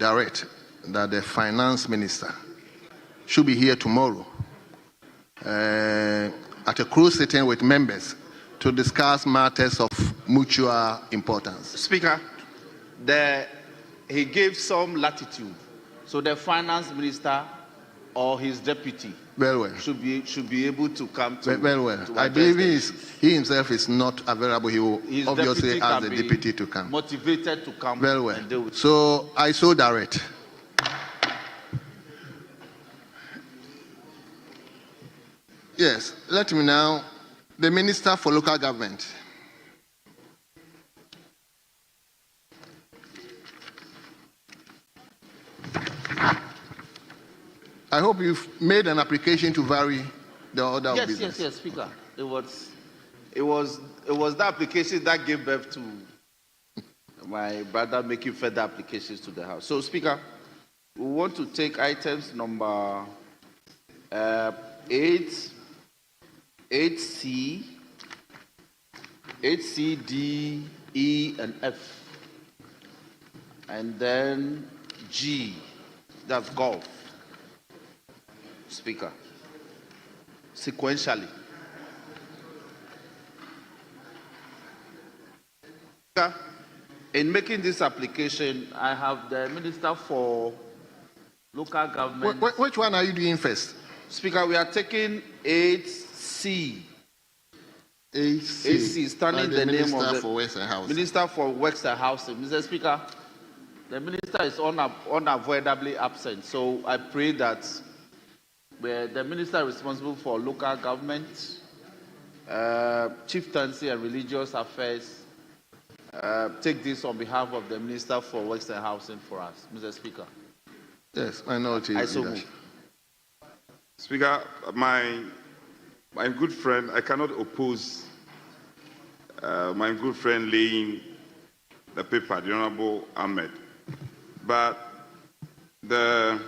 direct that the finance minister should be here tomorrow at a close sitting with members to discuss matters of mutual importance. Speaker, he gave some latitude, so the finance minister or his deputy should be able to come to. To I believe he himself is not available. He will obviously ask the deputy to come. Motivated to come. Very well. And deal with so I so direct. Yes, let me now, the Minister for Local Government. I hope you've made an application to vary the order of business. Yes, Speaker. It was the application that gave birth to my brother making further applications to the House. So, Speaker, we want to take items number 8C, 8C, D, E, and F, and then G, that's golf. Speaker, sequentially. Speaker, in making this application, I have the Minister for Local Government. Which one are you doing first? Speaker, we are taking 8C. 8C, standing the name of the for Works and Housing. Minister for Works and Housing. Mr. Speaker, the Minister is unavoidably absent, so I pray that the Minister responsible for local government, chieftaincy and religious affairs take this on behalf of the Minister for Works and Housing for us. Mr. Speaker. Yes, I know it is. I so move. Speaker, my good friend, I cannot oppose my good friend laying the paper, the Honorable Ahmed. But the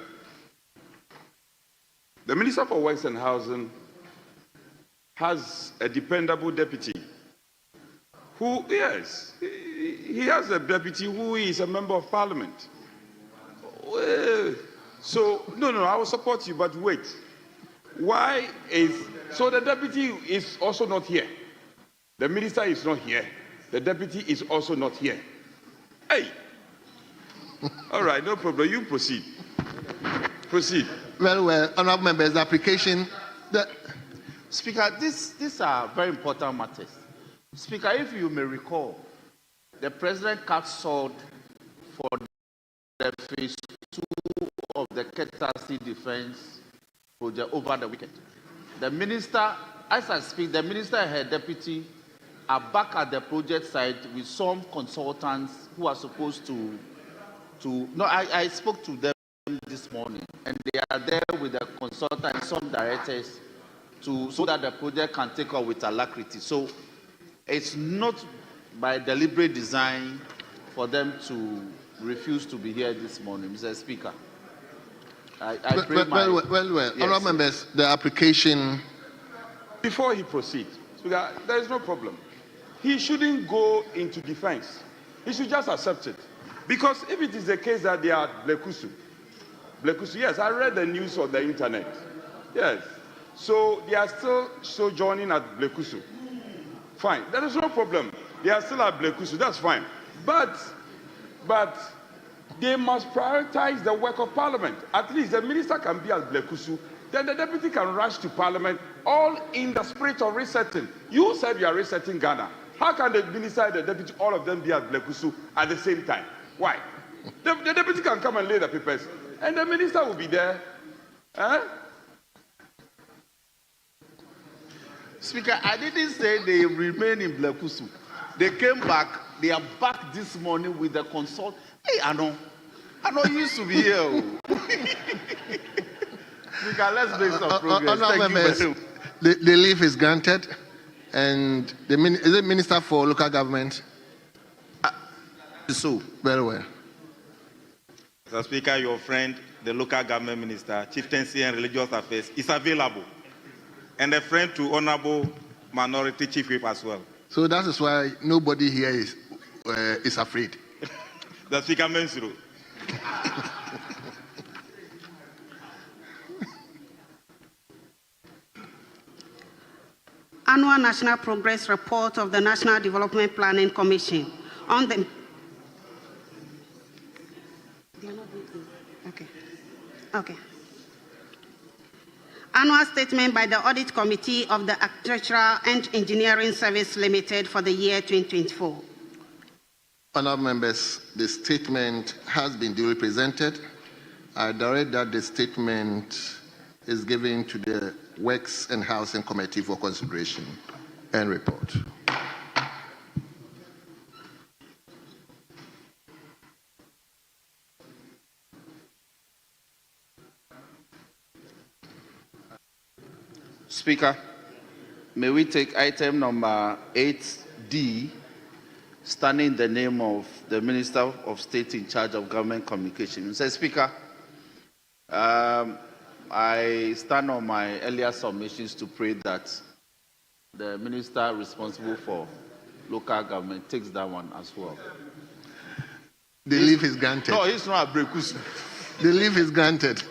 Minister for Works and Housing has a dependable deputy who, yes, he has a deputy who is a member of parliament. So, no, I will support you, but wait. Why is, so the deputy is also not here. The minister is not here. The deputy is also not here. Hey! All right, no problem. You proceed. Proceed. Very well. Honorable members, the application. Speaker, these are very important matters. Speaker, if you may recall, the President cut short for the phase 2 of the Ketasi defense project over the weekend. The minister, as I speak, the minister and her deputy are back at the project site with some consultants who are supposed to no, I spoke to them this morning, and they are there with the consultant and some directors so that the project can take off with alacrity. So it's not by deliberate design for them to refuse to be here this morning, Mr. Speaker. Well. Yes. Honorable members, the application. Before he proceeds, Speaker, there is no problem. He shouldn't go into defense. He should just accept it. Because if it is the case that they are Blekusu, yes, I read the news on the internet. Yes. So they are still sojourning at Blekusu. Fine. There is no problem. They are still at Blekusu. That's fine. But they must prioritize the work of Parliament. At least the minister can be at Blekusu. Then the deputy can rush to Parliament, all in the spirit of resetting. You said you are resetting Ghana. How can the minister and the deputy, all of them, be at Blekusu at the same time? Why? The deputy can come and lay the papers, and the minister will be there. Speaker, I didn't say they remain in Blekusu. They came back. They are back this morning with the consult. Hey, I know you used to be here. Speaker, let's make some progress. Thank you very much. The leave is granted, and is it Minister for Local Government? So very well. Mr. Speaker, your friend, the local government minister, chieftaincy and religious affairs, is available, and a friend to Honorable Minority Chief Whip as well. So that is why nobody here is afraid. The Speaker Mensuru. Annual National Progress Report of the National Development Planning Commission on the... Okay. Annual statement by the Audit Committee of the Architectural and Engineering Service Limited for the year 2024. Honourable members, the statement has been duly presented. I direct that the statement is given to the Works and Housing Committee for consideration and report. Speaker, may we take item number 8D, standing in the name of the Minister of State in charge of Government Communication. Mr. Speaker, I stand on my earlier submissions to pray that the Minister responsible for local government takes that one as well. The leave is granted. No, it's not a breakusu. The leave is granted.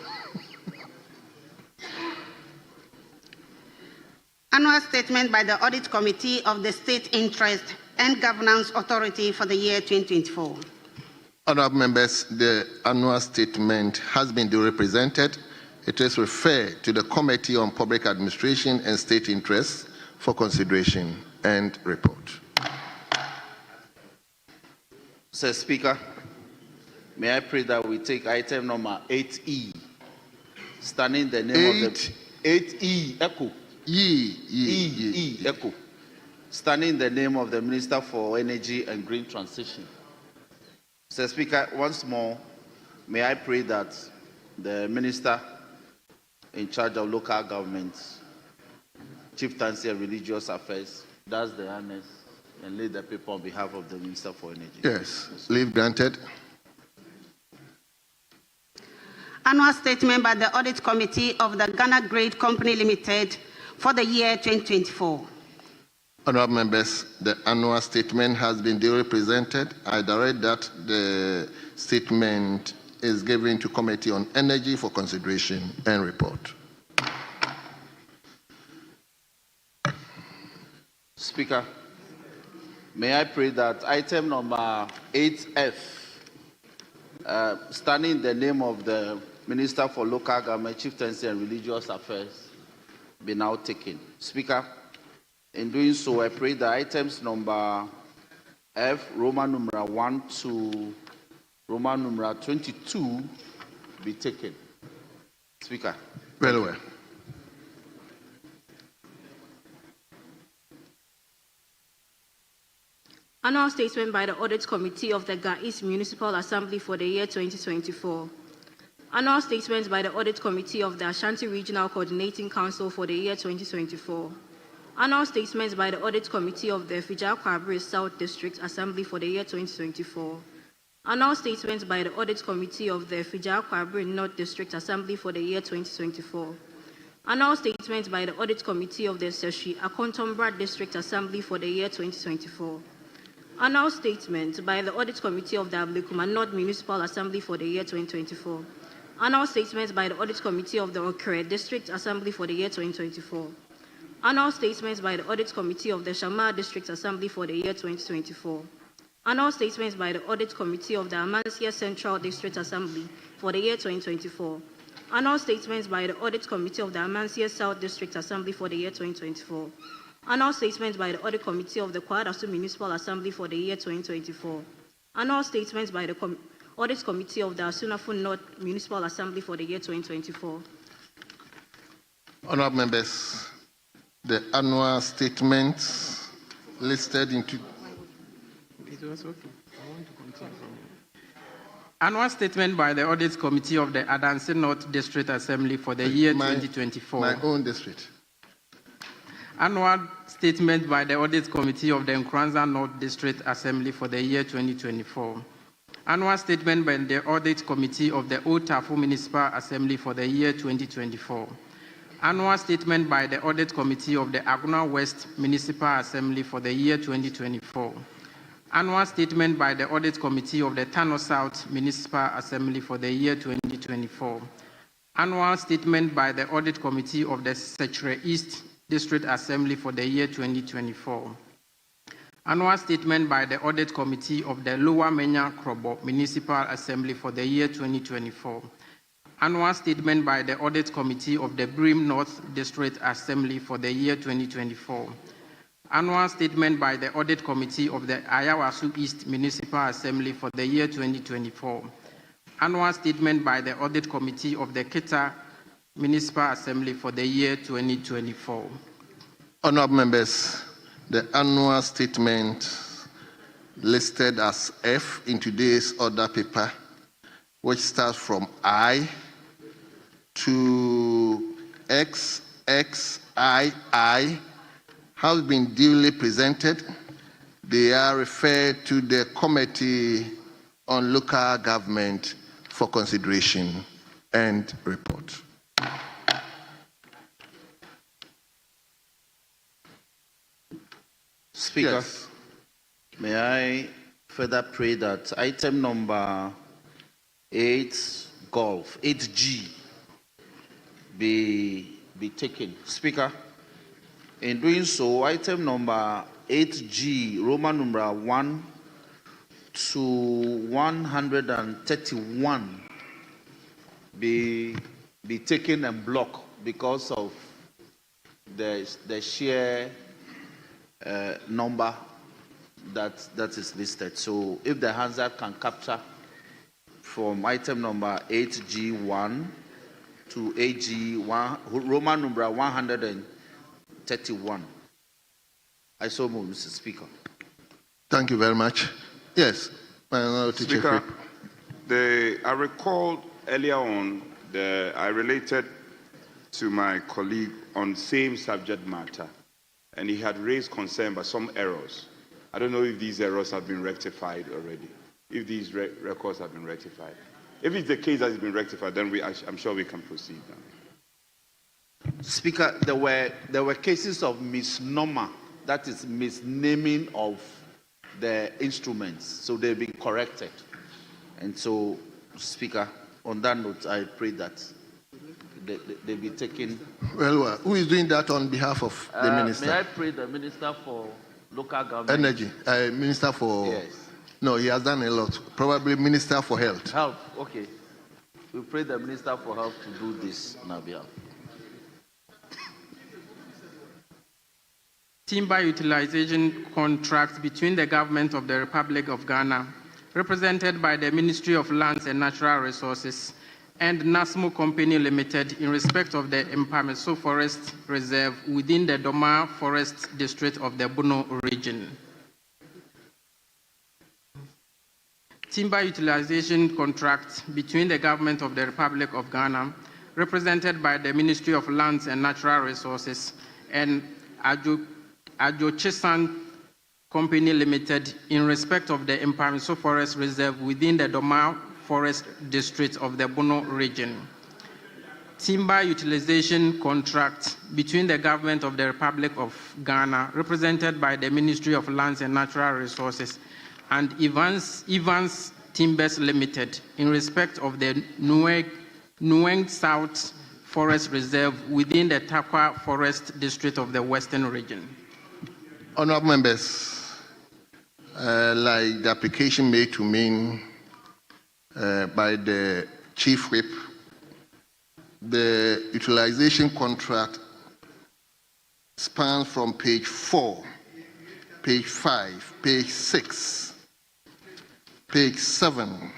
Annual statement by the Audit Committee of the State Interest and Governance Authority for the year 2024. Honourable members, the annual statement has been duly presented. It is referred to the Committee on Public Administration and State Interests for consideration and report. Mr. Speaker, may I pray that we take item number 8E, standing in the name of the 8E, echo. Echo. Standing in the name of the Minister for Energy and Green Transition. Mr. Speaker, once more, may I pray that the Minister in charge of local governments, Chieftaincy and Religious Affairs, does the honors and lead the paper on behalf of the Minister for Energy. Yes, leave granted. Annual statement by the Audit Committee of the Ghana Grade Company Limited for the year 2024. Honourable members, the annual statement has been duly presented. I direct that the statement is given to Committee on Energy for consideration and report. Speaker, may I pray that item number 8F, standing in the name of the Minister for Local Government, Chieftaincy and Religious Affairs, be now taken. Speaker, in doing so, I pray that items number F, Roman numeral 1 to Roman numeral 22 be taken. Speaker. Very well. Annual statement by the Audit Committee of the Ga East Municipal Assembly for the year 2024. Annual statement by the Audit Committee of the Ashanti Regional Coordinating Council for the year 2024. Annual statements by the Audit Committee of the Fija-Kwabere South District Assembly for the year 2024. Annual statements by the Audit Committee of the Fija-Kwabere North District Assembly for the year 2024. Annual statements by the Audit Committee of the Seshi Akontombra District Assembly for the year 2024. Annual statement by the Audit Committee of the Ablekuma North Municipal Assembly for the year 2024. Annual statements by the Audit Committee of the Okere District Assembly for the year 2024. Annual statements by the Audit Committee of the Shamar District Assembly for the year 2024. Annual statements by the Audit Committee of the Amansia Central District Assembly for the year 2024. Annual statements by the Audit Committee of the Amansia South District Assembly for the year 2024. Annual statements by the Audit Committee of the Kwadasu Municipal Assembly for the year 2024. Annual statements by the Audit Committee of the Asunafo North Municipal Assembly for the year 2024. Honourable members, the annual statements listed into... Annual statement by the Audit Committee of the Adansi North District Assembly for the year 2024. My own district. Annual statement by the Audit Committee of the Nkranza North District Assembly for the year 2024. Annual statement by the Audit Committee of the Otafu Municipal Assembly for the year 2024. Annual statement by the Audit Committee of the Aguna West Municipal Assembly for the year 2024. Annual Statement by the Audit Committee of the Tano South Municipal Assembly for the year 2024. Annual Statement by the Audit Committee of the Secretary East District Assembly for the year 2024. Annual Statement by the Audit Committee of the Lower Menya Krobo Municipal Assembly for the year 2024. Annual Statement by the Audit Committee of the Brim North District Assembly for the year 2024. Annual Statement by the Audit Committee of the Ayawasu East Municipal Assembly for the year 2024. Annual Statement by the Audit Committee of the Kita Municipal Assembly for the year 2024. Honorable members, the annual statement listed as F in today's order paper, which starts from I to X, X, I, has been duly presented. They are referred to the Committee on Local Government for consideration and report. Speaker, Yes. may I further pray that item number 8, golf, 8G, be taken. Speaker, in doing so, item number 8G, Roman numeral 1 to 131 be taken and blocked because of the sheer number that is listed. So if the Hansard can capture from item number 8G1 to 8G1, Roman numeral 131. I so move, Mr. Speaker. Thank you very much. Yes, Speaker, I recalled earlier on I related to my colleague on same subject matter, and he had raised concern about some errors. I don't know if these errors have been rectified already, if these records have been rectified. If it's the case that it's been rectified, then I'm sure we can proceed now. Speaker, there were cases of misnomer, that is misnaming of the instruments, so they've been corrected. And so, Speaker, on that note, I pray that they be taken. Well, who is doing that on behalf of the minister? May I pray the Minister for Local Government? Energy, Minister for... Yes. No, he has done a lot. Probably Minister for Health. Health, okay. We pray the Minister for Health to do this on our behalf. Timber utilization contract between the government of the Republic of Ghana, represented by the Ministry of Lands and Natural Resources, and NASMO Company Limited in respect of the Mpameso Forest Reserve within the Doma Forest District of the Bono region. Timber utilization contract between the government of the Republic of Ghana, represented by the Ministry of Lands and Natural Resources, and Ajochesan Company Limited in respect of the Mpameso Forest Reserve within the Doma Forest District of the Bono region. Timber utilization contract between the government of the Republic of Ghana, represented by the Ministry of Lands and Natural Resources, and Evans Timbers Limited in respect of the Nueng South Forest Reserve within the Takwa Forest District of the Western region. Honorable members, like the application made to me by the Chief Whip, the utilization contract spans from page 4, page 5, page 6, page 7,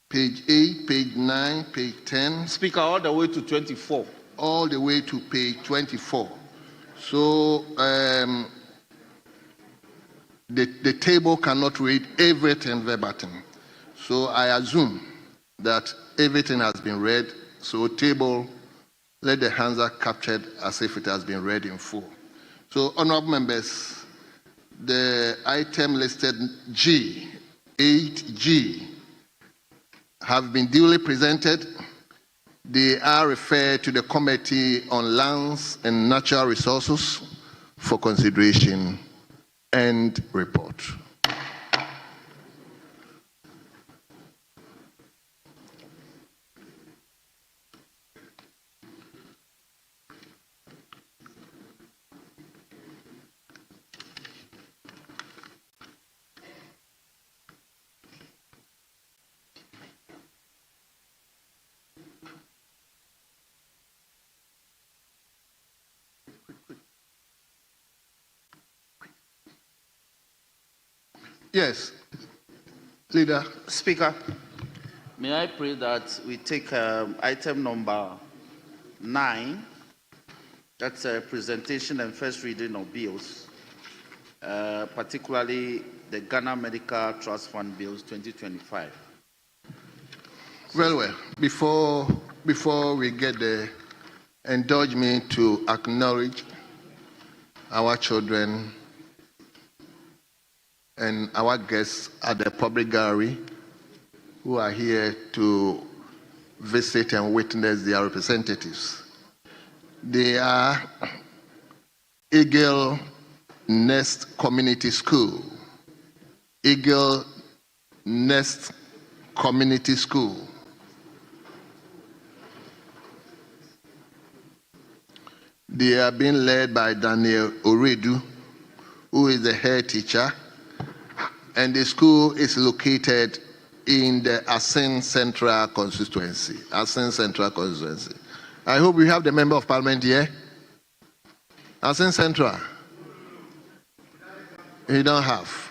page 8, page 9, page 10. Speaker, all the way to 24. All the way to page 24. So the table cannot read everything verbatim. So I assume that everything has been read. So table, let the answer captured as if it has been read in full. So honorable members, the item listed G, 8G, have been duly presented. They are referred to the Committee on Lands and Natural Resources for consideration and report. Yes. Leader. Speaker, may I pray that we take item number 9, that's a presentation and first reading of bills, particularly the Ghana Medical Trust Fund Bills 2025. Well. Before we get there, indulge me to acknowledge our children and our guests at the public gallery who are here to visit and witness their representatives. They are Eagle Nest Community School. Eagle Nest Community School. They are being led by Daniel Oredu, who is the head teacher, and the school is located in the Asin Central constituency. Asin Central constituency. I hope we have the member of parliament here. Asin Central. You don't have.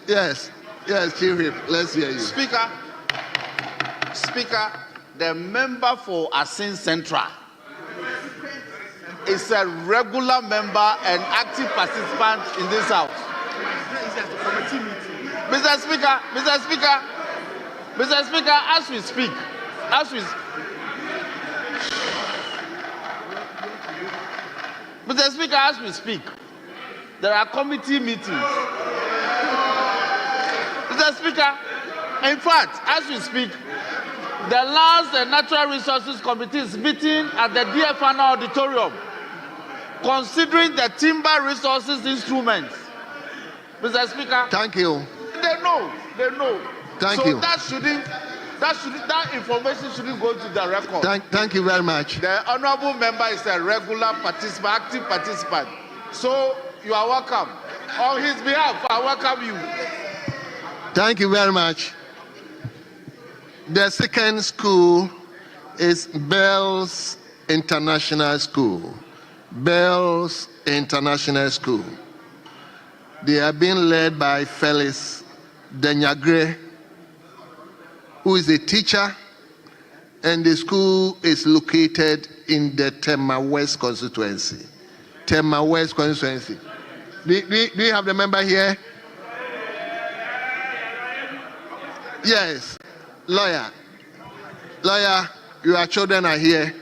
Yes, Chief Whip, let's hear you. Speaker, the member for Asin Central is a regular member and active participant in this house. Mr. Speaker, as we speak, there are committee meetings. Mr. Speaker, in fact, as we speak, the Lands and Natural Resources Committee is meeting at the DFN auditorium, considering the timber resources instruments. Mr. Speaker. Thank you. They know. Thank you. That information shouldn't go to the record. Thank you very much. The honorable member is a regular participant, active participant. So you are welcome. On his behalf, I welcome you. Thank you very much. The second school is Bells International School. Bells International School. They are being led by Felix Denyagre, who is a teacher, and the school is located in the Tema West constituency. Tema West constituency. Do you have the member here? Yes. Lawyer, your children are here.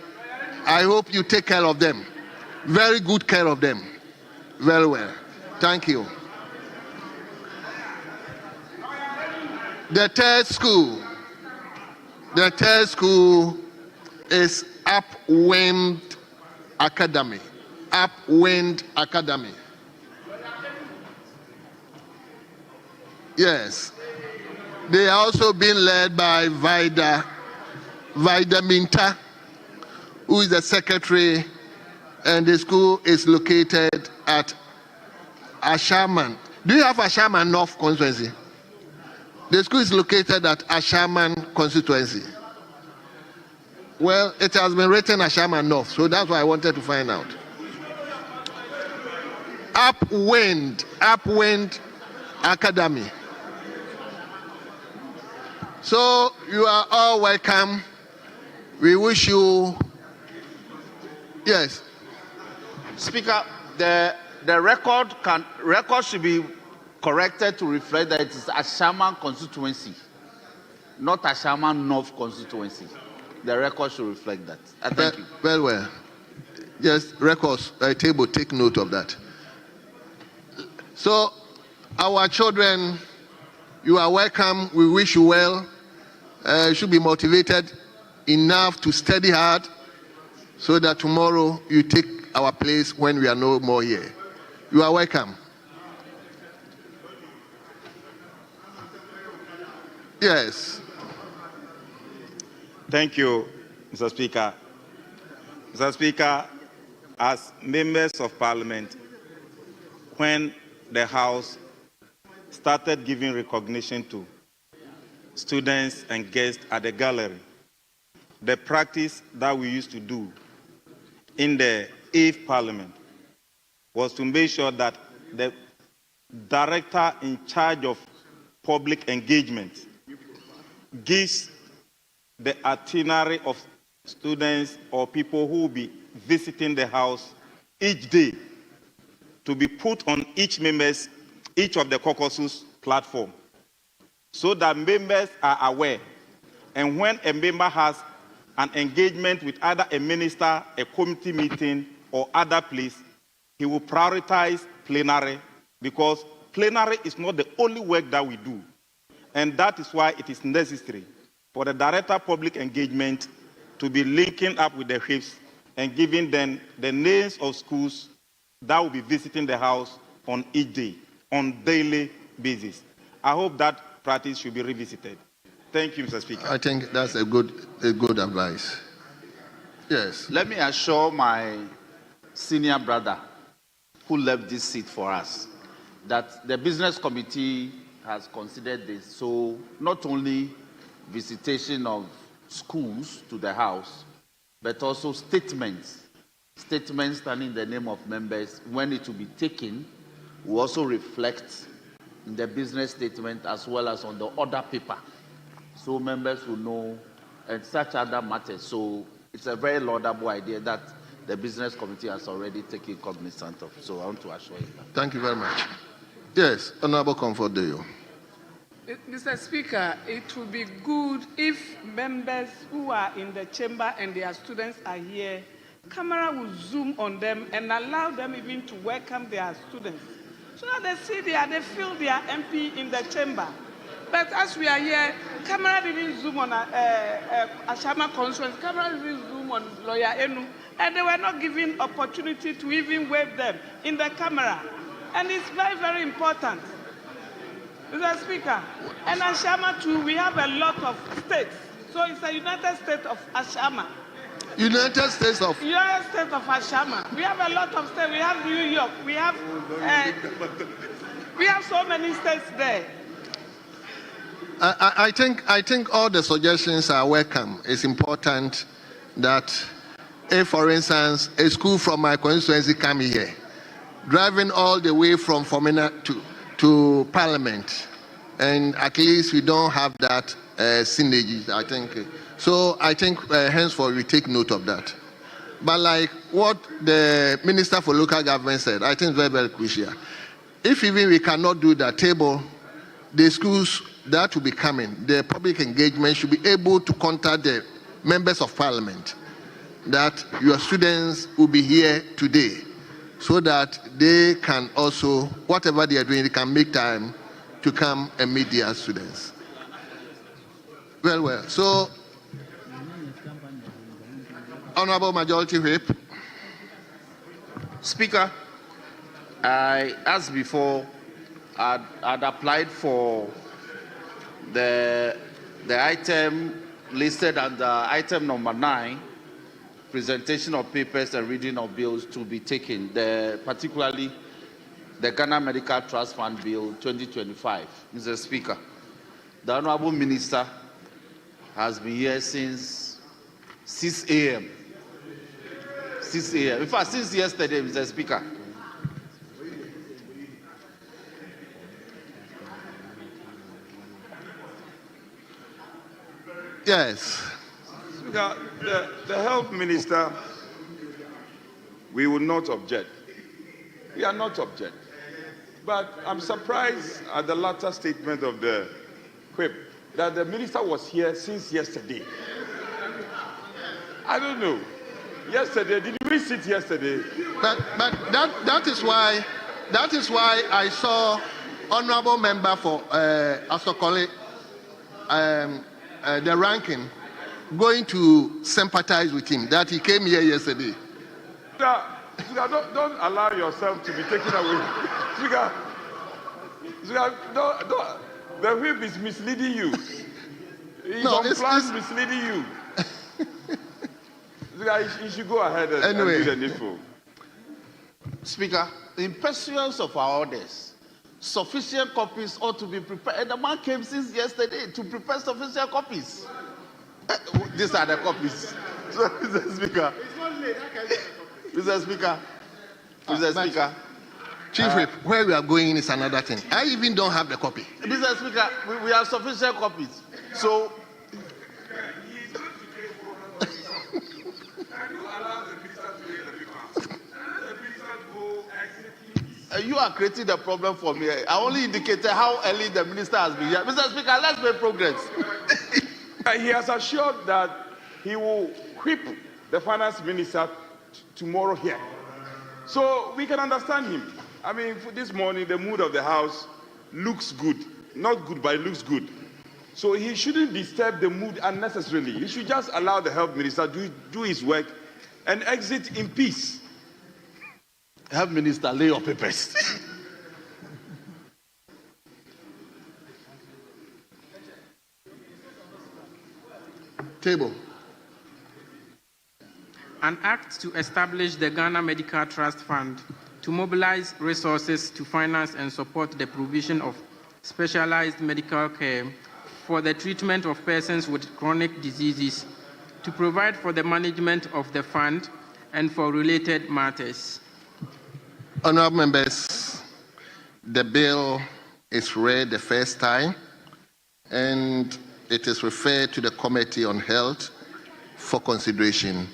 I hope you take care of them. Very good care of them. Very well. Thank you. The third school is Upwind Academy. Upwind Academy. Yes. They are also being led by Vida Minta, who is the secretary, and the school is located at Ashaman. Do you have Ashaman North constituency? The school is located at Ashaman constituency. Well, it has been written Ashaman North, so that's why I wanted to find out. Upwind Academy. So you are all welcome. We wish you. Yes. Speaker, the record should be corrected to reflect that it is Ashaman constituency, not Ashaman North constituency. The record should reflect that. Thank you. Very well. Yes, records, table, take note of that. So, our children, you are welcome. We wish you well. You should be motivated enough to study hard so that tomorrow you take our place when we are no more here. You are welcome. Yes. Thank you, Mr. Speaker. Mr. Speaker, as members of Parliament, when the House started giving recognition to students and guests at the gallery. The practice that we used to do in the 8th Parliament was to make sure that the director in charge of public engagement gives the itinerary of students or people who will be visiting the house each day to be put on each of the caucuses platform, so that members are aware. And when a member has an engagement with either a minister, a committee meeting, or other place, he will prioritize plenary, because plenary is not the only work that we do. And that is why it is necessary for the Director of Public Engagement to be linking up with the whips and giving them the names of schools that will be visiting the house on each day, on daily basis. I hope that practice should be revisited. Thank you, Mr. Speaker. I think that's a good advice. Yes. Let me assure my senior brother who left this seat for us that the business committee has considered this. So not only visitation of schools to the house, but also statements standing in the name of members, when it will be taken, will also reflect in the business statement as well as on the order paper, so members will know, and such other matters. So it's a very laudable idea that the business committee has already taken cognizance of. So I want to assure you that. Thank you very much. Yes, Honorable Comfort Deyo. Mr. Speaker, it would be good if members who are in the chamber and their students are here, camera will zoom on them and allow them even to welcome their students, so that they see they feel their MP in the chamber. But as we are here, camera didn't zoom on Ashama conference, camera didn't zoom on Lawyer Enu, and they were not given opportunity to even wave them in the camera. And it's very, very important. Mr. Speaker, and Ashama too, we have a lot of states. So it's a United States of Ashama. United States of Ashama. We have a lot of states. We have New York. We have so many states there. I think all the suggestions are welcome. It's important that if, for instance, a school from my constituency come here, driving all the way from Fomena to Parliament, and at least we don't have that synergy, I think. So I think henceforth we take note of that. But like what the Minister for Local Government said, I think it's very, very crucial. If even we cannot do that, table the schools that will be coming, the public engagement should be able to contact the members of Parliament that your students will be here today, so that they can also, whatever they are doing, they can make time to come and meet their students. Well. So, Honorable Majority Whip. Speaker, I, as before, I'd applied for the item listed under item number 9, presentation of papers and reading of bills to be taken, particularly the Ghana Medical Trust Fund Bill 2025. Mr. Speaker, the Honorable Minister has been here since 6 a.m. 6 a.m. In fact, since yesterday, Mr. Speaker. Yes. Speaker, the Health Minister, we will not object. We are not object. But I'm surprised at the latter statement of the whip that the minister was here since yesterday. I don't know. Yesterday, did we sit yesterday? But that is why I saw honorable member for Asokole, the ranking, going to sympathize with him, that he came here yesterday. Don't allow yourself to be taken away. The whip is misleading you. He's it's misleading you. You should go ahead and do the needful. Speaker, in pursuance of our orders, sufficient copies ought to be prepared. And the man came since yesterday to prepare sufficient copies. These are the copies. So, Mr. Speaker. Mr. Speaker. Mr. Speaker. Chief Whip, where we are going is another thing. I even don't have the copy. Mr. Speaker, we have sufficient copies. So, you are creating the problem for me. I only indicated how early the minister has been here. Mr. Speaker, let's make progress. He has assured that he will whip the finance minister tomorrow here. So we can understand him. I mean, for this morning, the mood of the House looks good. Not good, but it looks good. So he shouldn't disturb the mood unnecessarily. He should just allow the health minister to do his work and exit in peace. Health Minister, lay your papers. Table. An act to establish the Ghana Medical Trust Fund to mobilize resources to finance and support the provision of specialized medical care for the treatment of persons with chronic diseases, to provide for the management of the fund and for related matters. Honourable members, the bill is read the first time and it is referred to the Committee on Health for consideration.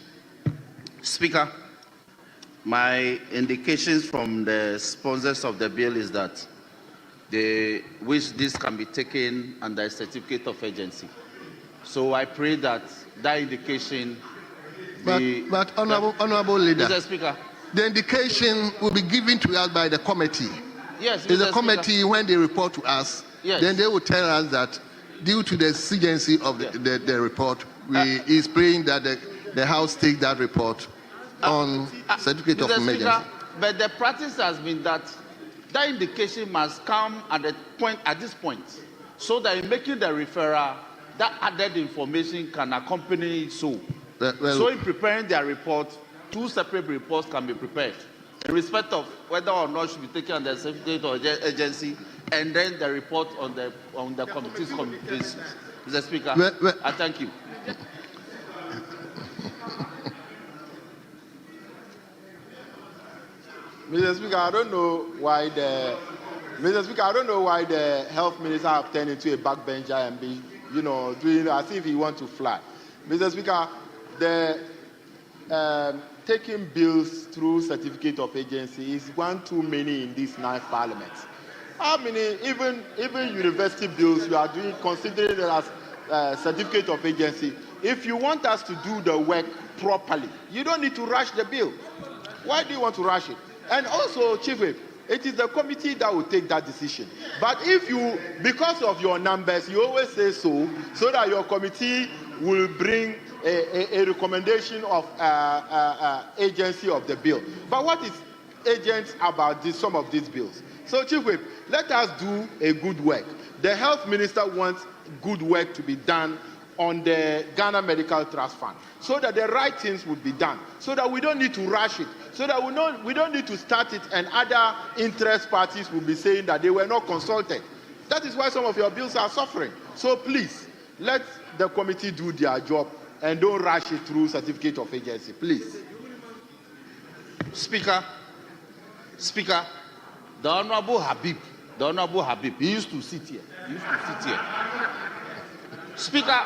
Speaker, my indications from the sponsors of the bill is that they wish this can be taken under a certificate of urgency. So I pray that that indication be... But Honourable Leader, Mr. Speaker, the indication will be given to us by the committee. yes, It's Mr. the committee, Speaker. when they report to us, Yes. then they will tell us that due to the exigency of the report, we is praying that the House take that report on certificate of Mr. emergency. Speaker, but the practice has been that that indication must come at this point, so that in making the referral, that added information can accompany it. So in preparing their report, two separate reports can be prepared in respect of whether or not should be taken under certificate of urgency, and then the report on the committee's communications. Mr. Speaker, I thank you. Mr. Speaker, I don't know why the health minister have turned into a backbencher and be, doing as if he wants to fly. Mr. Speaker, the taking bills through certificate of agency is one too many in this ninth parliament. How many, even university bills, you are considering it as certificate of agency? If you want us to do the work properly, you don't need to rush the bill. Why do you want to rush it? And also, Chief Whip, it is the committee that will take that decision. But if you, because of your numbers, you always say so that your committee will bring a recommendation of agency of the bill. But what is agent about some of these bills? So, Chief Whip, let us do a good work. The health minister wants good work to be done on the Ghana Medical Trust Fund, so that the right things would be done, so that we don't need to rush it, so that we don't need to start it and other interest parties will be saying that they were not consulted. That is why some of your bills are suffering. So please, let the committee do their job and don't rush it through certificate of agency, please. Speaker, the Honorable Habib, he used to sit here. Speaker,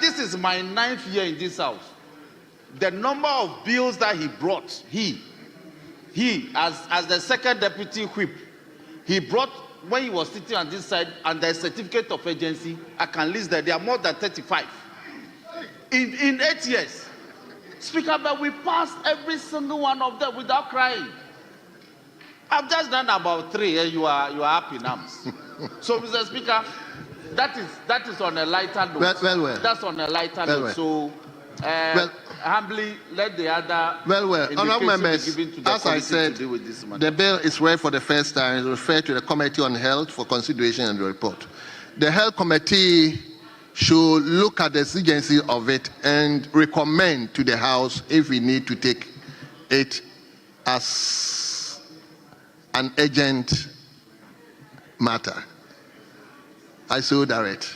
this is my 9th year in this house. The number of bills that he brought, he as the second deputy whip, he brought when he was sitting on this side under a certificate of agency. I can list that there are more than 35 in 8 years. Speaker, but we passed every single one of them without crying. I've just done about 3, and you are happy now. So, Mr. Speaker, that is on a lighter note. Well. That's on a lighter note. Well. So, humbly let the other Honourable members, given to the as I said, to deal with this matter. the bill is read for the first time. It's referred to the Committee on Health for consideration and the report. The Health Committee should look at the exigency of it and recommend to the House if we need to take it as an urgent matter. I so direct.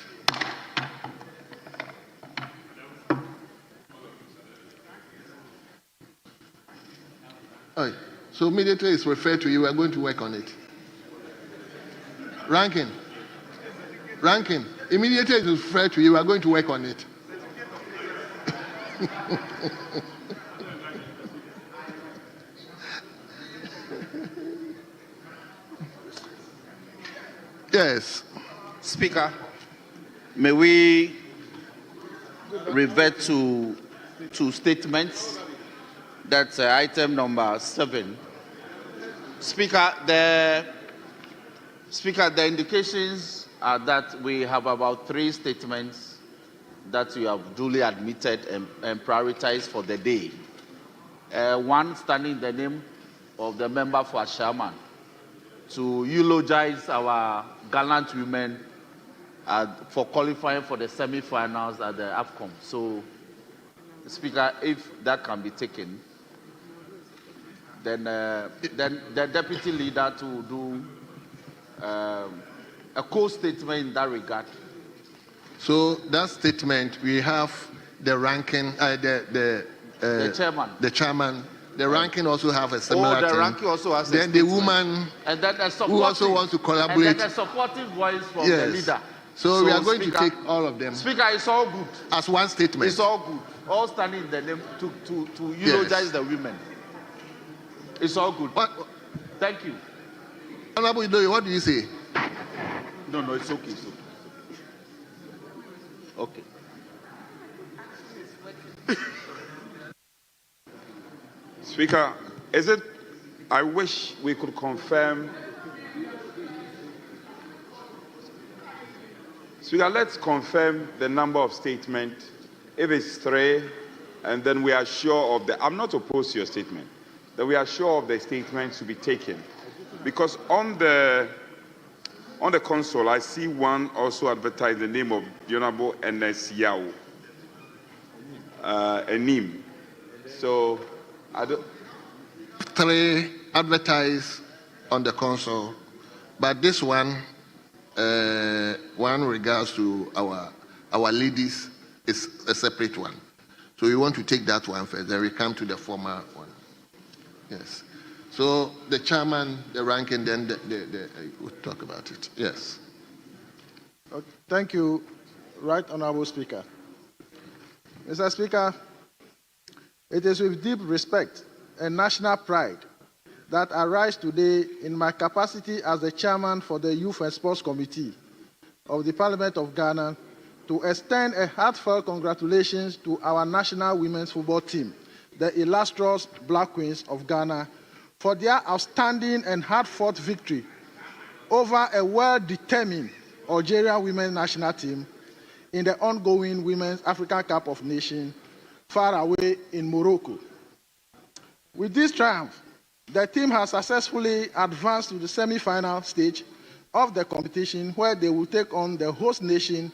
So immediately it's referred to you. We are going to work on it. Ranking. Immediately it's referred to you. We are going to work on it. Yes. Speaker, may we revert to statements? That's item number 7. Speaker, the indications are that we have about 3 statements that you have duly admitted and prioritized for the day. One standing in the name of the member for Ashaman to eulogize our gallant women for qualifying for the semi-finals at the AFCON. So, Speaker, if that can be taken, then the deputy leader to do a co-statement in that regard. So that statement, we have the ranking, the chairman. The chairman. The ranking also have a similar the ranking also has then a the woman and then who also wants to collaborate. And then a supportive voice from the leader. So we are going to take all of them. Speaker, it's all good. As one statement. It's all good. All standing in the name to eulogize the women. It's all good. Thank you. Honorable Idoye, what do you say? No, it's okay. It's okay. Okay. Speaker, I wish we could confirm. Speaker, let's confirm the number of statements. If it's 3, and then we are sure of I'm not opposed to your statement, that we are sure of the statements to be taken. Because on the console, I see one also advertise the name of Honorable N.S. Yao, Enim. So, I don't... 3 advertised on the console, but this one regards to our ladies is a separate one. So we want to take that one first, then we come to the former one. Yes. So the chairman, the ranking, then we'll talk about it. Yes. Thank you, Right Honorable Speaker. Mr. Speaker, it is with deep respect and national pride that I rise today in my capacity as the chairman for the Youth and Sports Committee of the Parliament of Ghana to extend a heartfelt congratulations to our national women's football team, the illustrious Black Queens of Ghana, for their outstanding and hard-fought victory over a well-determined Algerian women's national team in the ongoing Women's African Cup of Nations far away in Morocco. With this triumph, the team has successfully advanced to the semi-final stage of the competition, where they will take on the host nation,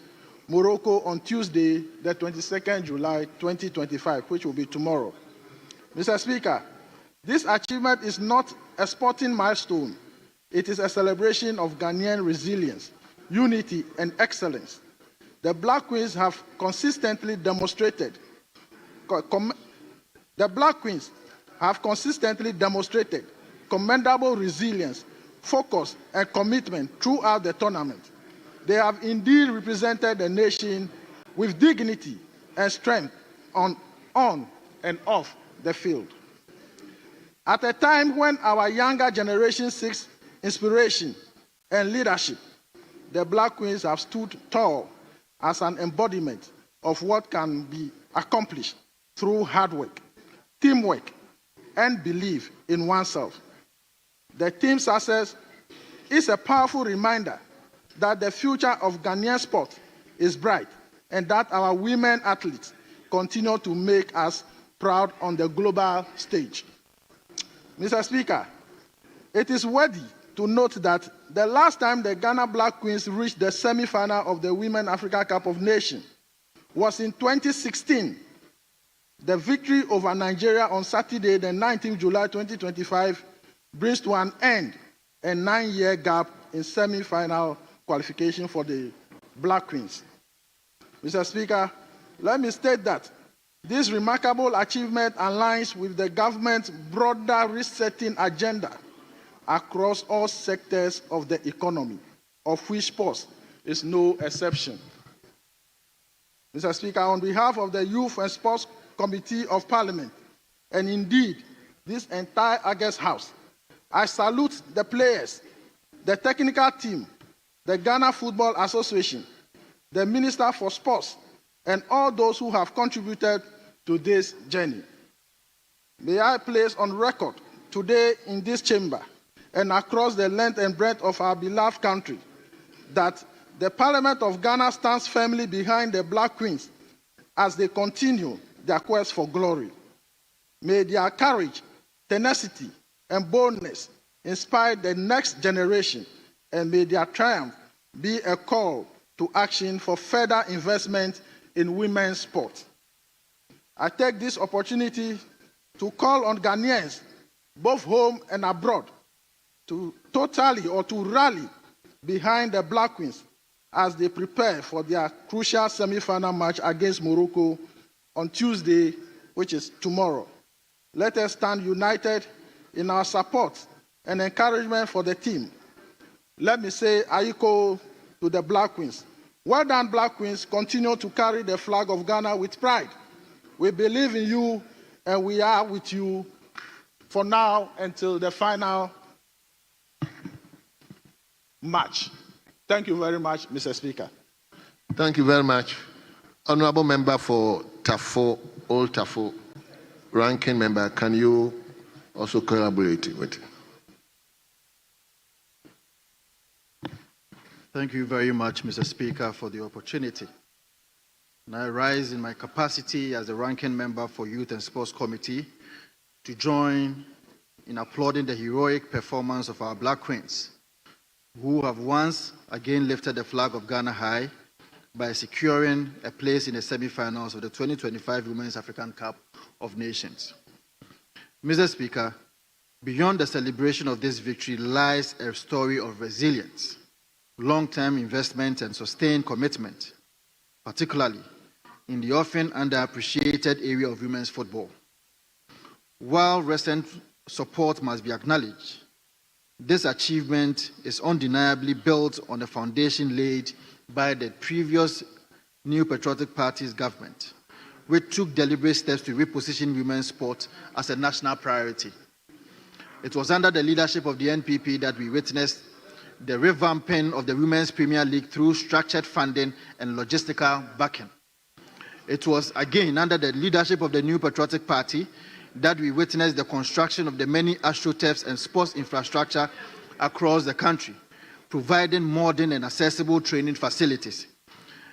Morocco, on Tuesday, the 22nd July 2025, which will be tomorrow. Mr. Speaker, this achievement is not a sporting milestone. It is a celebration of Ghanaian resilience, unity, and excellence. The Black Queens have consistently demonstrated commendable resilience, focus, and commitment throughout the tournament. They have indeed represented the nation with dignity and strength on and off the field. At a time when our younger generation seeks inspiration and leadership, the Black Queens have stood tall as an embodiment of what can be accomplished through hard work, teamwork, and belief in oneself. The team's success is a powerful reminder that the future of Ghanaian sport is bright and that our women athletes continue to make us proud on the global stage. Mr. Speaker, it is worthy to note that the last time the Ghana Black Queens reached the semi-final of the Women's Africa Cup of Nations was in 2016. The victory over Nigeria on Saturday, the 19th July 2025, brings to an end a 9-year gap in semi-final qualification for the Black Queens. Mr. Speaker, let me state that this remarkable achievement aligns with the government's broader resetting agenda across all sectors of the economy, of which sports is no exception. Mr. Speaker, on behalf of the Youth and Sports Committee of Parliament, and indeed this entire August House, I salute the players, the technical team, the Ghana Football Association, the Minister for Sports, and all those who have contributed to this journey. May I place on record today in this chamber and across the length and breadth of our beloved country that the Parliament of Ghana stands firmly behind the Black Queens as they continue their quest for glory. May their courage, tenacity, and boldness inspire the next generation, and may their triumph be a call to action for further investment in women's sport. I take this opportunity to call on Ghanaians, both home and abroad, to rally behind the Black Queens as they prepare for their crucial semi-final match against Morocco on Tuesday, which is tomorrow. Let us stand united in our support and encouragement for the team. Let me say Aiko to the Black Queens. Well done, Black Queens. Continue to carry the flag of Ghana with pride. We believe in you, and we are with you for now until the final match. Thank you very much, Mr. Speaker. Thank you very much. Honorable Member for Tafo, Old Tafo, Ranking Member, can you also collaborate with? Thank you very much, Mr. Speaker, for the opportunity. And I rise in my capacity as the Ranking Member for Youth and Sports Committee to join in applauding the heroic performance of our Black Queens, who have once again lifted the flag of Ghana high by securing a place in the semi-finals of the 2025 Women's African Cup of Nations. Mr. Speaker, beyond the celebration of this victory lies a story of resilience, long-term investment, and sustained commitment, particularly in the often underappreciated area of women's football. While recent support must be acknowledged, this achievement is undeniably built on the foundation laid by the previous New Patriotic Party's government, which took deliberate steps to reposition women's sport as a national priority. It was under the leadership of the NPP that we witnessed the revamping of the Women's Premier League through structured funding and logistical backing. It was again under the leadership of the New Patriotic Party that we witnessed the construction of the many astroturfs and sports infrastructure across the country, providing modern and accessible training facilities.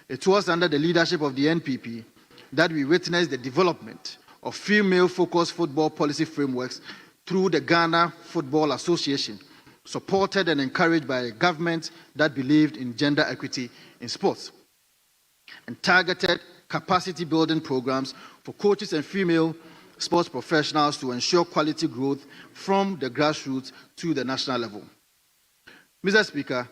It was under the leadership of the NPP that we witnessed the development of female-focused football policy frameworks through the Ghana Football Association, supported and encouraged by a government that believed in gender equity in sports, and targeted capacity-building programs for coaches and female sports professionals to ensure quality growth from the grassroots to the national level. Mr. Speaker,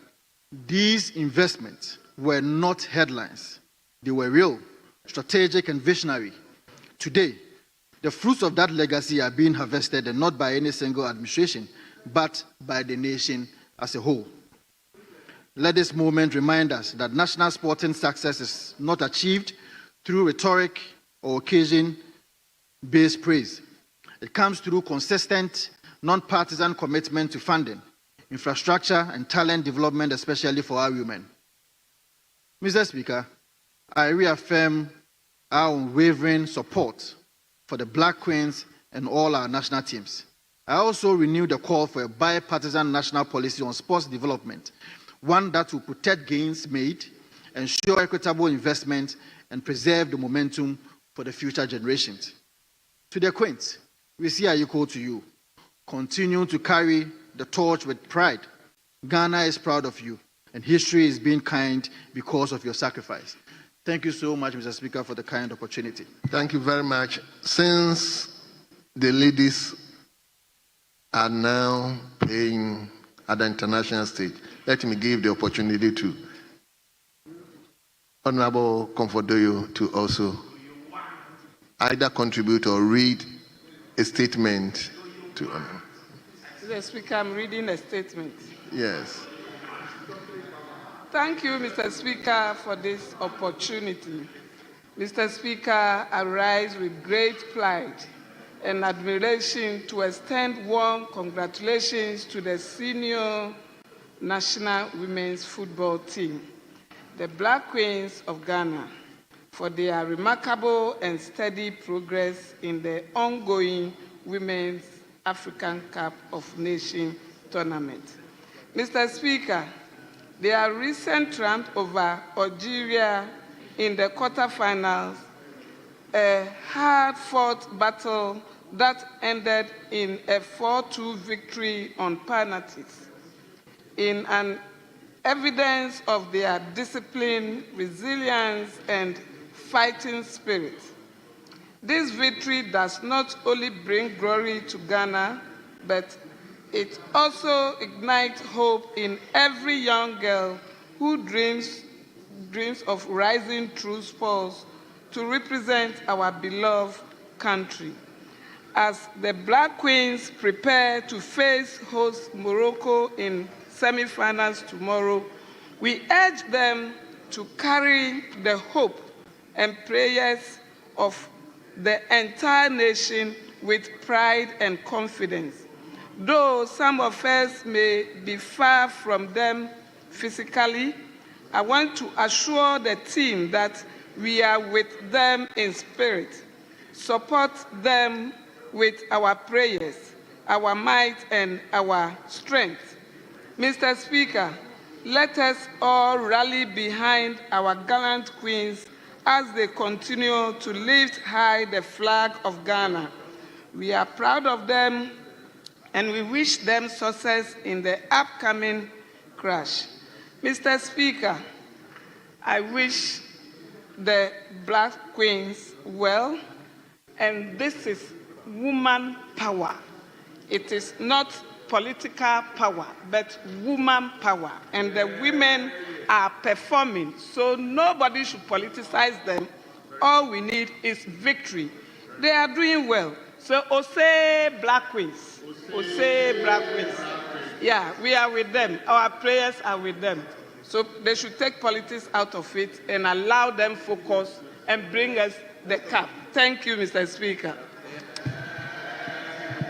these investments were not headlines. They were real, strategic, and visionary. Today, the fruits of that legacy are being harvested, and not by any single administration, but by the nation as a whole. Let this moment remind us that national sporting success is not achieved through rhetoric or occasion-based praise. It comes through consistent, non-partisan commitment to funding, infrastructure, and talent development, especially for our women. Mr. Speaker, I reaffirm our unwavering support for the Black Queens and all our national teams. I also renew the call for a bipartisan national policy on sports development, one that will protect gains made, ensure equitable investment, and preserve the momentum for the future generations. To the Queens, we see our equal to you. Continue to carry the torch with pride. Ghana is proud of you, and history is being kind because of your sacrifice. Thank you so much, Mr. Speaker, for the kind opportunity. Thank you very much. Since the ladies are now paying at the international stage. Let me give the opportunity to Honorable Comfordoyo to also either contribute or read a statement to Honorable. Mr. Speaker, I'm reading a statement. Yes. Thank you, Mr. Speaker, for this opportunity. Mr. Speaker, I rise with great pride and admiration to extend warm congratulations to the senior national women's football team, the Black Queens of Ghana, for their remarkable and steady progress in the ongoing Women's African Cup of Nations tournament. Mr. Speaker, their recent triumph over Algeria in the quarterfinals, a hard-fought battle that ended in a 4-2 victory on penalties, in an evidence of their discipline, resilience, and fighting spirit. This victory does not only bring glory to Ghana, but it also ignites hope in every young girl who dreams of rising through sports to represent our beloved country. As the Black Queens prepare to face host Morocco in semi-finals tomorrow, we urge them to carry the hope and prayers of the entire nation with pride and confidence. Though some of us may be far from them physically, I want to assure the team that we are with them in spirit, support them with our prayers, our might, and our strength. Mr. Speaker, let us all rally behind our gallant queens as they continue to lift high the flag of Ghana. We are proud of them, and we wish them success in the upcoming crash. Mr. Speaker, I wish the Black Queens well, and this is woman power. It is not political power, but woman power, and the women are performing, so nobody should politicize them. All we need is victory. They are doing well. So, Ose Black Queens. Ose Black Queens. Yeah, we are with them. Our prayers are with them. So they should take politics out of it and allow them focus and bring us the cup. Thank you, Mr. Speaker.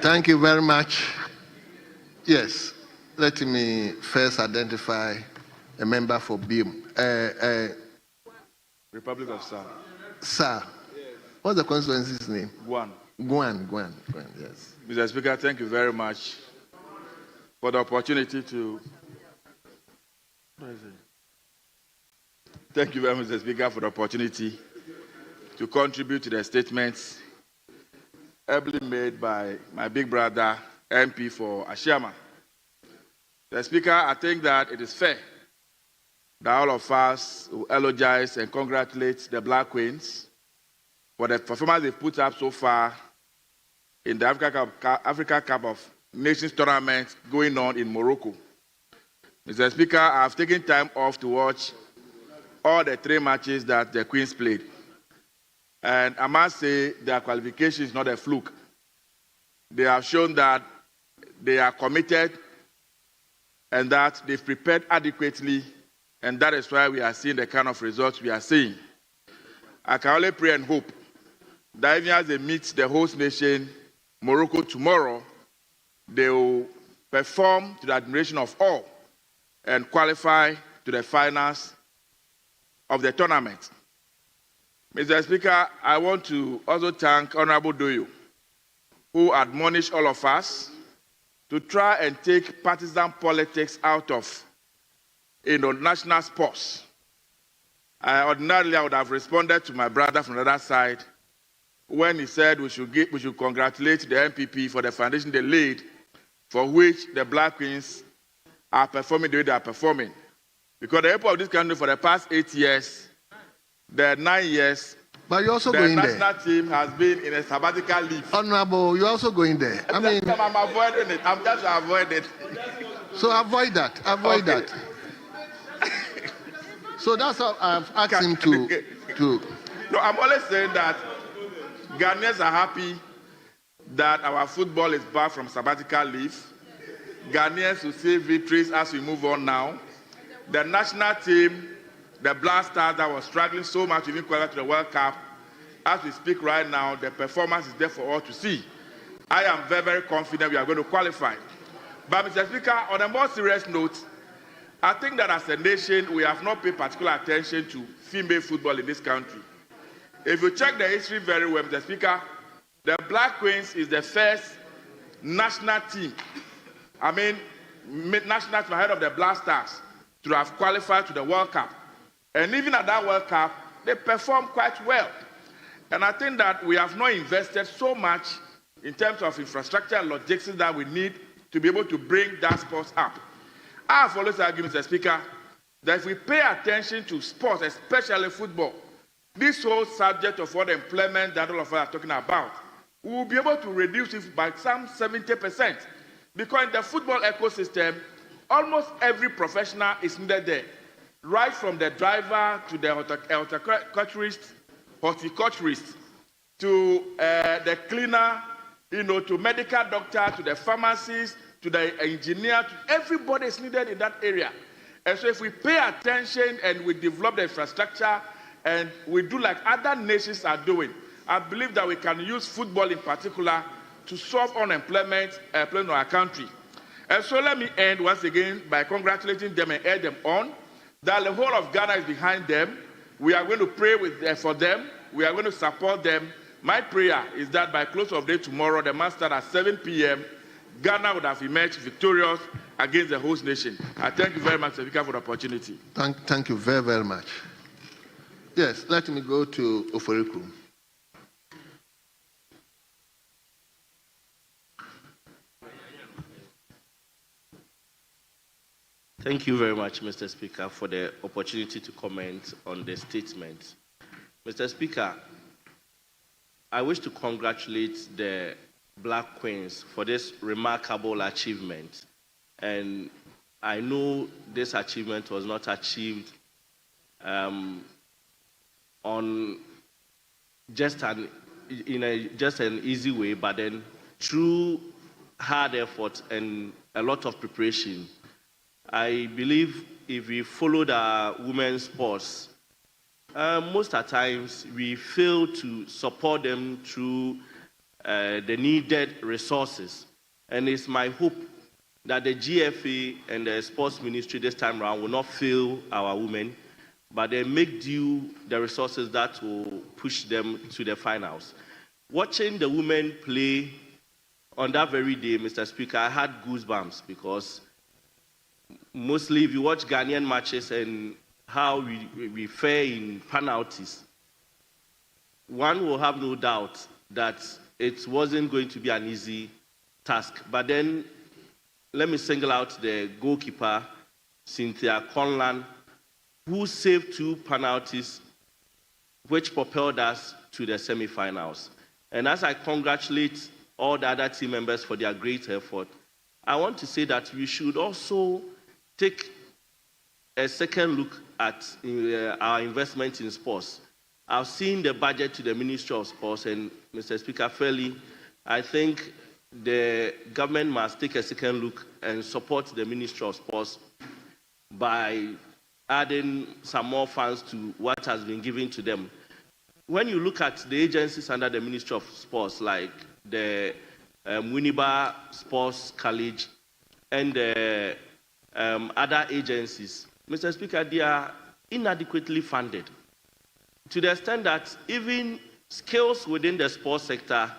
Thank you very much. Yes, let me first identify a member for BIM. Republic of Sa. Sir, what's the constituency's name? Guan. Guan, yes. Mr. Speaker, thank you very much for the opportunity to... Thank you very much, Mr. Speaker, for the opportunity to contribute to the statements ably made by my big brother, MP for Ashiama. Mr. Speaker, I think that it is fair that all of us will elogize and congratulate the Black Queens for the performance they've put up so far in the Africa Cup of Nations tournament going on in Morocco. Mr. Speaker, I have taken time off to watch all the 3 matches that the Queens played. And I must say their qualification is not a fluke. They have shown that they are committed and that they've prepared adequately, and that is why we are seeing the kind of results we are seeing. I can only pray and hope that even as they meet the host nation, Morocco, tomorrow, they will perform to the admiration of all and qualify to the finals of the tournament. Mr. Speaker, I want to also thank Honorable Doyo, who admonished all of us to try and take partisan politics out of national sports. Ordinarily, I would have responded to my brother from the other side when he said we should congratulate the MPP for the foundation they laid, for which the Black Queens are performing the way they are performing. Because the people of this country for the past 8 years, the 9 years, but you're also going there. The national team has been in a sabbatical leave. Honorable, you're also going there. I'm avoiding it. I'm just avoiding it. So avoid that. Avoid that. So that's how I've asked him to. No, I'm always saying that Ghanaians are happy that our football is back from sabbatical leave. Ghanaians will see victories as we move on now. The national team, the Black Stars that was struggling so much to even qualify to the World Cup, as we speak right now, the performance is there for all to see. I am very, very confident we are going to qualify. But, Mr. Speaker, on a more serious note, I think that as a nation, we have not paid particular attention to female football in this country. If you check the history very well, Mr. Speaker, the Black Queens is the first national team, national team ahead of the Black Stars, to have qualified to the World Cup. And even at that World Cup, they performed quite well. And I think that we have not invested so much in terms of infrastructure and logistics that we need to be able to bring that sport up. I have always argued, Mr. Speaker, that if we pay attention to sports, especially football, this whole subject of what employment that all of us are talking about, we will be able to reduce it by some 70%. Because in the football ecosystem, almost every professional is needed there, right from the driver to the horticulturist, to the cleaner, to medical doctor, to the pharmacist, to the engineer, to everybody is needed in that area. And so if we pay attention and we develop the infrastructure and we do like other nations are doing, I believe that we can use football in particular to solve unemployment in our country. And so let me end once again by congratulating them and urge them on that the whole of Ghana is behind them. We are going to pray for them. We are going to support them. My prayer is that by close of day tomorrow, the match starts at 7 p.m., Ghana would have emerged victorious against the host nation. I thank you very much, Mr. Speaker, for the opportunity. Thank you very, very much. Yes, let me go to Oforiku. Thank you very much, Mr. Speaker, for the opportunity to comment on the statement. Mr. Speaker, I wish to congratulate the Black Queens for this remarkable achievement. And I know this achievement was not achieved on just an easy way, but then through hard effort and a lot of preparation. I believe if we followed our women's sports, most of the times we fail to support them through the needed resources. And it's my hope that the GFA and the sports ministry this time around will not fail our women, but they make due the resources that will push them to the finals. Watching the women play on that very day, Mr. Speaker, I had goosebumps because mostly if you watch Ghanaian matches and how we fare in penalties, one will have no doubt that it wasn't going to be an easy task. But then let me single out the goalkeeper, Cynthia Conlan, who saved 2 penalties, which propelled us to the semi-finals. And as I congratulate all the other team members for their great effort, I want to say that we should also take a second look at our investment in sports. I've seen the budget to the Ministry of Sports, and Mr. Speaker, fairly, I think the government must take a second look and support the Ministry of Sports by adding some more funds to what has been given to them. When you look at the agencies under the Ministry of Sports, like the Winneba Sports College and the other agencies, Mr. Speaker, they are inadequately funded to the extent that even skills within the sports sector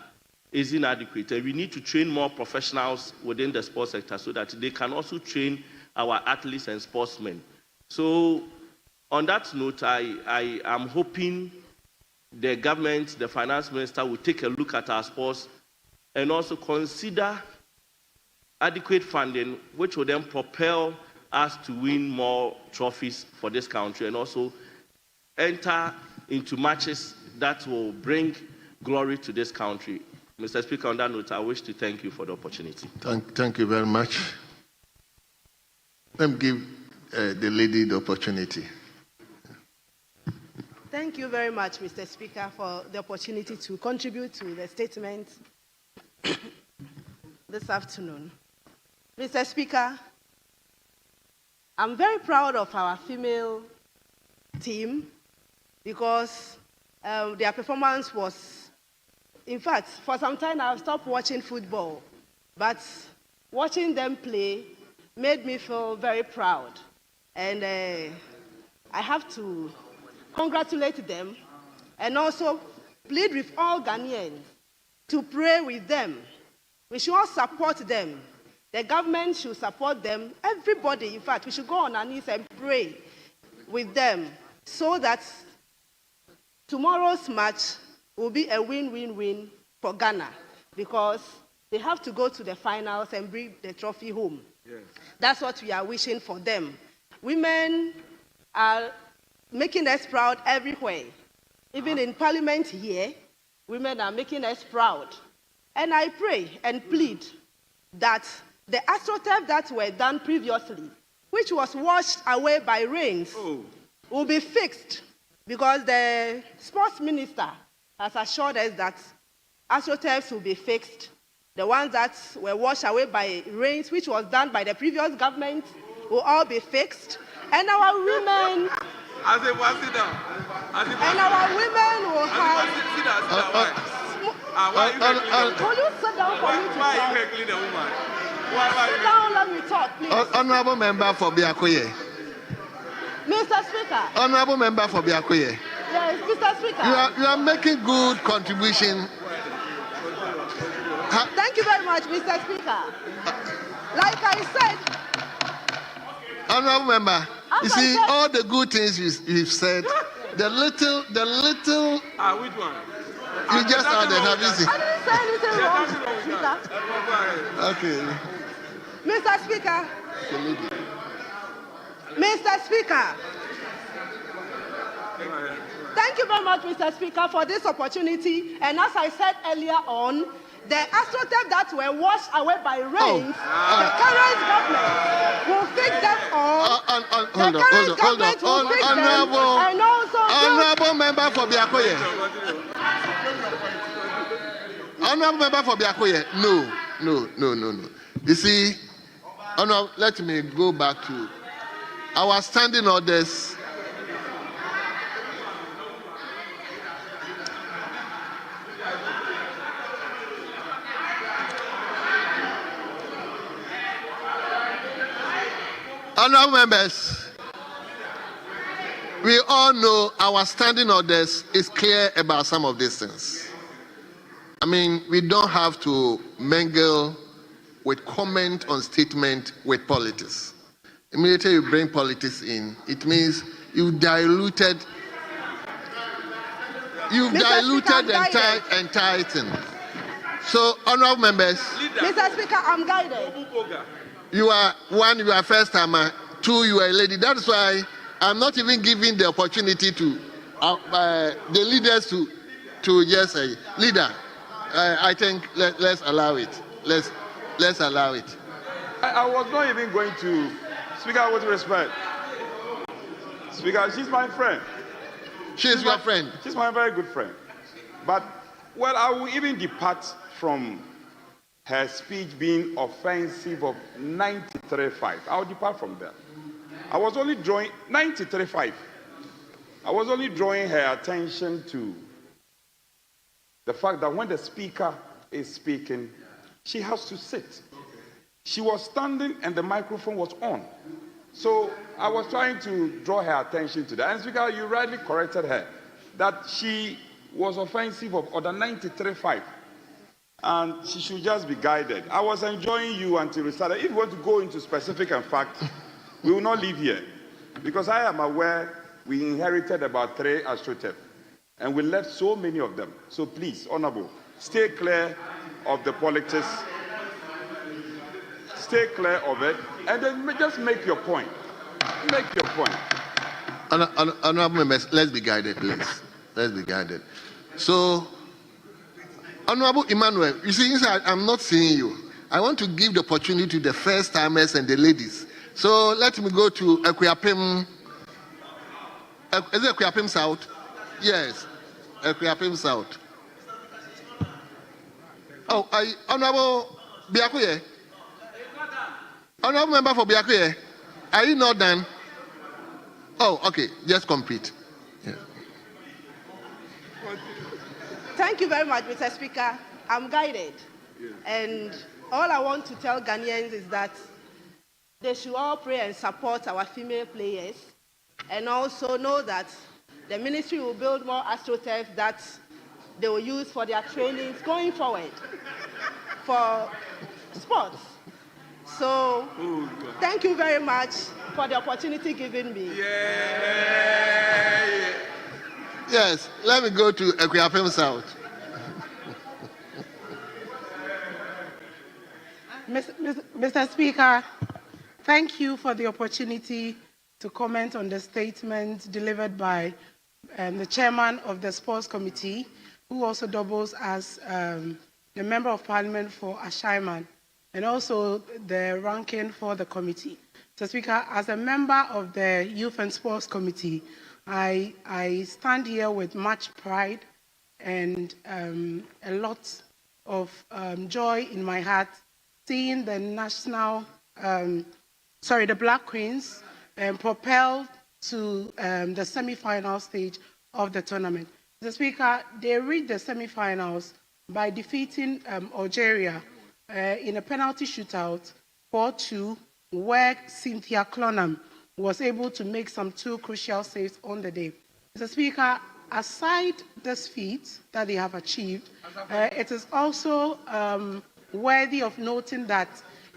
is inadequate. And we need to train more professionals within the sports sector so that they can also train our athletes and sportsmen. So on that note, I am hoping the government, the finance minister, will take a look at our sports and also consider adequate funding, which will then propel us to win more trophies for this country and also enter into matches that will bring glory to this country. Mr. Speaker, on that note, I wish to thank you for the opportunity. Thank you very much. Let me give the lady the opportunity. Thank you very much, Mr. Speaker, for the opportunity to contribute to the statement this afternoon. Mr. Speaker, I'm very proud of our female team because their performance was, in fact, for some time I've stopped watching football, but watching them play made me feel very proud. And I have to congratulate them and also plead with all Ghanaians to pray with them. We should all support them. The government should support them. Everybody, in fact, we should go on our knees and pray with them so that tomorrow's match will be a win-win-win for Ghana because they have to go to the finals and bring the trophy home. Yes. That's what we are wishing for them. Women are making us proud everywhere. Even in Parliament here, women are making us proud. And I pray and plead that the astroturf that were done previously, which was washed away by rains, will be fixed because the sports minister has assured us that astroturfs will be fixed. The ones that were washed away by rains, which was done by the previous government, will all be fixed. And our women... And our women will have... Will you sit down for me to talk? Sit down, let me talk, please. Honorable Member for Biakoye. Mr. Speaker. Honorable Member for Biakoye. Yes, Mr. Speaker. You are making good contribution. Thank you very much, Mr. Speaker. Like I said... Honorable Member, you see, all the good things you've said, the little... Which one? You just added, have you seen? I didn't say anything wrong, Mr. Speaker. Okay. Mr. Speaker. Mr. Speaker. Thank you very much, Mr. Speaker, for this opportunity. And as I said earlier on, the astroturf that were washed away by rains, the current government will fix them all. Honorable Member for Biakoye. Honorable Member for Biakoye. No. You see, let me go back to our standing orders. Honorable members, we all know our standing orders is clear about some of these things. I mean, we don't have to mingle with comment on statement with politics. Immediately you bring politics in, it means you've diluted the entire thing. So, honorable members, Mr. Speaker, I'm guided. You are first timer. Two, you are a lady. That's why I'm not even giving the opportunity to the leaders to just say, leader. I think let's allow it. Let's allow it. I was not even going to, Speaker, with respect. Speaker, she's my friend. She's your friend. She's my very good friend. But, well, I will even depart from her speech being offensive of 93.5. I'll depart from that. I was only drawing 93.5. I was only drawing her attention to the fact that when the speaker is speaking, she has to sit. She was standing and the microphone was on. So I was trying to draw her attention to that. And Speaker, you rightly corrected her that she was offensive of order 93.5. And she should just be guided. I was enjoying you until we started. If you want to go into specific and fact, we will not leave here. Because I am aware we inherited about 3 astroturf. And we left so many of them. So please, Honorable, stay clear of the politics. Stay clear of it. And then just make your point. Make your point. Honorable members, let's be guided, please. Let's be guided. So, Honorable Emmanuel, you see, I'm not seeing you. I want to give the opportunity to the first timers and the ladies. So let me go to Ekuyapim. Is it Ekuyapim South? Yes, Ekuyapim South. Oh, Honorable Biakuye. Honorable member for Biakuye. Are you not done? Oh, okay. Just complete. Yeah. Thank you very much, Mr. Speaker. I'm guided. And all I want to tell Ghanaians is that they should all pray and support our female players, and also know that the ministry will build more astroturf that they will use for their trainings going forward for sports. So thank you very much for the opportunity given me. Yes, let me go to Ekuyapim South. Mr. Speaker, thank you for the opportunity to comment on the statement delivered by the chairman of the Sports Committee, who also doubles as the Member of Parliament for Ashaiman, and also the ranking for the committee. Mr. Speaker, as a member of the Youth and Sports Committee, I stand here with much pride and a lot of joy in my heart, seeing the the Black Queens propelled to the semi-final stage of the tournament. Mr. Speaker, they reached the semi-finals by defeating Algeria in a penalty shootout 4-2, where Cynthia Clonam was able to make some 2 crucial saves on the day. Mr. Speaker, aside this feat that they have achieved, it is also worthy of noting that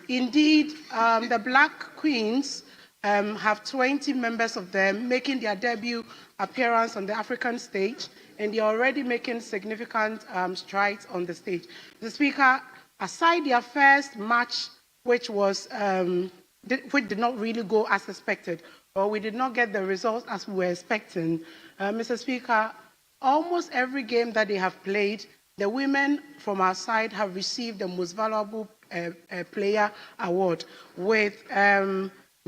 indeed the Black Queens have 20 members of them making their debut appearance on the African stage, and they are already making significant strides on the stage. Mr. Speaker, aside their first match, which did not really go as expected, or we did not get the results as we were expecting, Mr. Speaker, almost every game that they have played, the women from our side have received the most valuable player award, with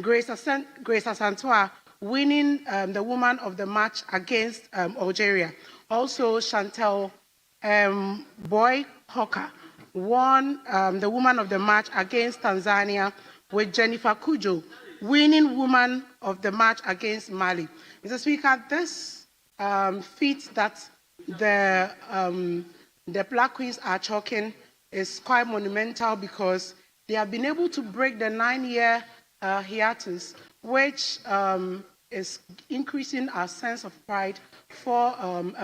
Grace Asantua winning the woman of the match against Algeria. Also, Chantel Boy Hawker won the woman of the match against Tanzania, with Jennifer Kujo winning woman of the match against Mali. Mr. Speaker, this feat that the Black Queens are chalking is quite monumental, because they have been able to break the 9-year hiatus, which is increasing our sense of pride for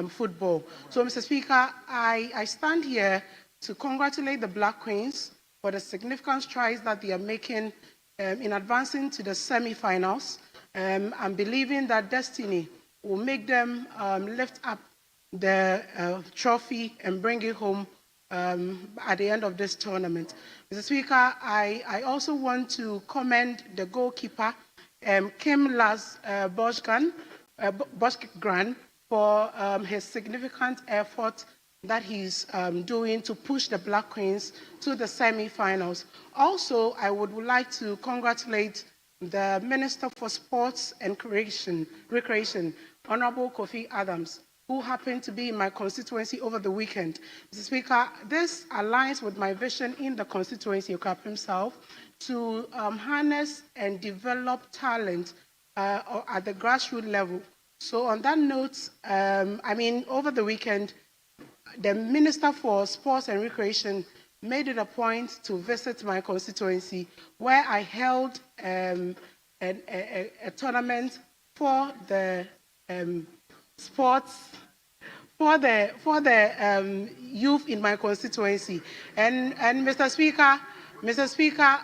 football. So, Mr. Speaker, I stand here to congratulate the Black Queens for the significant strides that they are making in advancing to the semi-finals. I'm believing that destiny will make them lift up the trophy and bring it home at the end of this tournament. Mr. Speaker, I also want to commend the goalkeeper, Kim Las Boschgran, for his significant effort that he's doing to push the Black Queens to the semi-finals. Also, I would like to congratulate the Minister for Sports and Recreation, Honorable Kofi Adams, who happened to be in my constituency over the weekend. Mr. Speaker, this aligns with my vision in the constituency of Ekuyapim South to harness and develop talent at the grassroots level. So on that note, over the weekend, the Minister for Sports and Recreation made it a point to visit my constituency, where I held a tournament for the sports, for the youth in my constituency. And Mr. Speaker,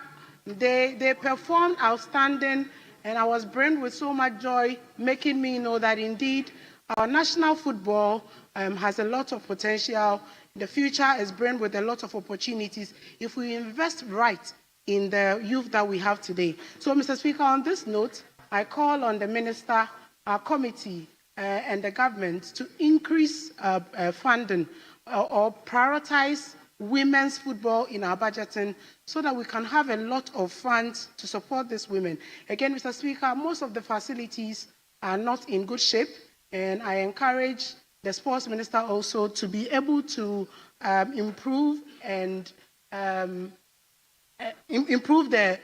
they performed outstanding, and I was brimmed with so much joy, making me know that indeed our national football has a lot of potential. The future is brimmed with a lot of opportunities if we invest right in the youth that we have today. So, Mr. Speaker, on this note, I call on the Minister, our committee, and the government to increase funding or prioritize women's football in our budgeting so that we can have a lot of funds to support these women. Again, Mr. Speaker, most of the facilities are not in good shape, and I encourage the sports minister also to be able to improve the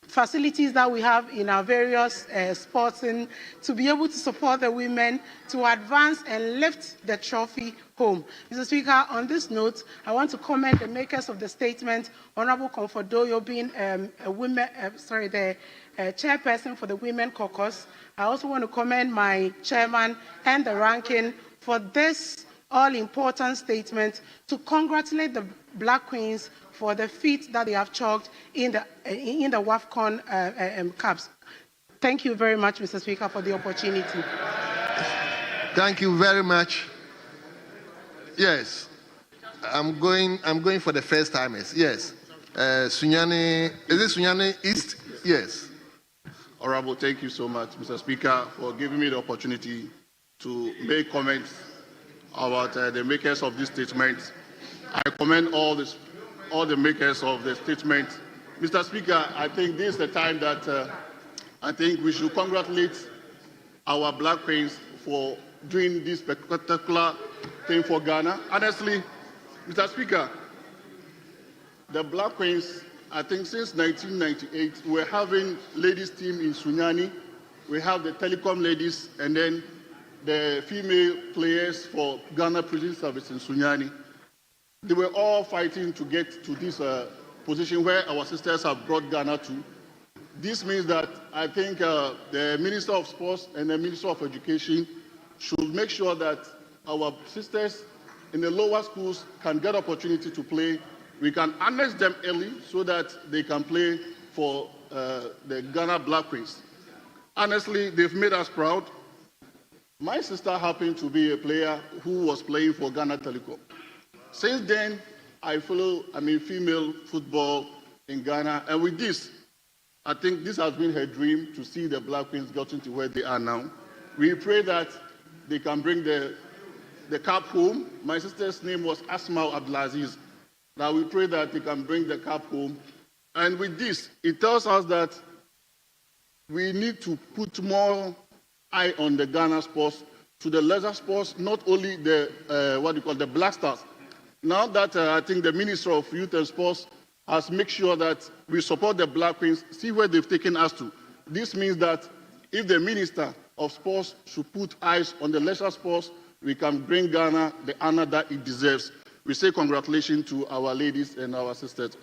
facilities that we have in our various sports and to be able to support the women to advance and lift the trophy home. Mr. Speaker, on this note, I want to commend the makers of the statement, Honorable Comfort Doyo being the chairperson for the Women Caucus. I also want to commend my chairman and the ranking for this all-important statement to congratulate the Black Queens for the feat that they have chalked in the WAFCON Cups. Thank you very much, Mr. Speaker, for the opportunity. Thank you very much. Yes, I'm going for the first timers. Yes, Sunyani, is it Sunyani East? Yes. Honorable, thank you so much, Mr. Speaker, for giving me the opportunity to make comments about the makers of this statement. I commend all the makers of the statement. Mr. Speaker, I think this is the time that I think we should congratulate our Black Queens for doing this particular thing for Ghana. Honestly, Mr. Speaker, the Black Queens, I think since 1998, we're having ladies team in Sunyani. We have the telecom ladies and then the female players for Ghana Prison Service in Sunyani. They were all fighting to get to this position where our sisters have brought Ghana to. This means that I think the Minister of Sports and the Minister of Education should make sure that our sisters in the lower schools can get opportunity to play. We can annex them early so that they can play for the Ghana Black Queens. Honestly, they've made us proud. My sister happened to be a player who was playing for Ghana Telecom. Since then, I follow, female football in Ghana. And with this, I think this has been her dream to see the Black Queens getting to where they are now. We pray that they can bring the cup home. My sister's name was Asma Abdulaziz. Now we pray that they can bring the cup home. And with this, it tells us that we need to put more eye on the Ghana sports, to the leisure sports, not only the, the Black Stars. Now that I think the Minister of Youth and Sports has made sure that we support the Black Queens, see where they've taken us to. This means that if the Minister of Sports should put eyes on the leisure sports, we can bring Ghana the honor that it deserves. We say congratulations to our ladies and our sisters.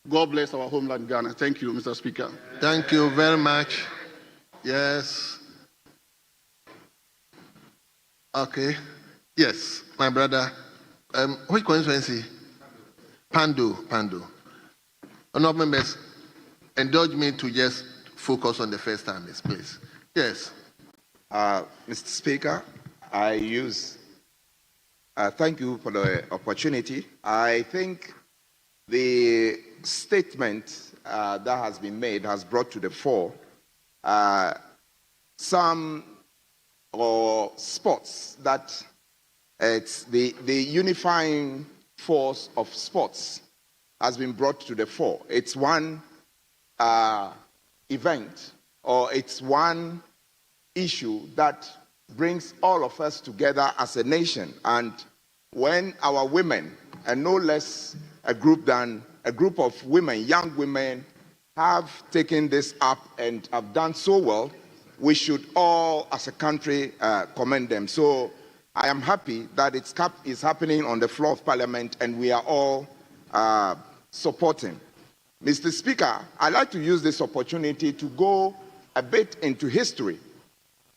God bless our homeland, Ghana. Thank you, Mr. Speaker. Thank you very much. Yes. Okay. Yes, my brother. Which constituency? Pandu. Honourable members, indulge me to just focus on the first timers, please. Yes. Mr. Speaker, thank you for the opportunity. I think the statement that has been made has brought to the fore some sports that it's the unifying force of sports has been brought to the fore. It's one event, or it's one issue that brings all of us together as a nation. And when our women, and no less a group of women, young women, have taken this up and have done so well, we should all, as a country, commend them. So I am happy that it's happening on the floor of Parliament, and we are all supporting. Mr. Speaker, I'd like to use this opportunity to go a bit into history.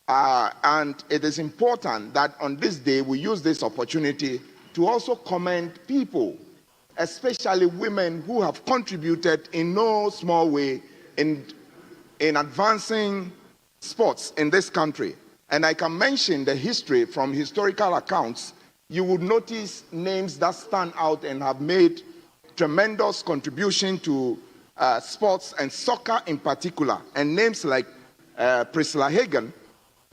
And it is important that on this day we use this opportunity to also commend people, especially women who have contributed in no small way in advancing sports in this country. And I can mention the history from historical accounts. You would notice names that stand out and have made tremendous contribution to sports and soccer in particular. And names like Priscilla Hagen,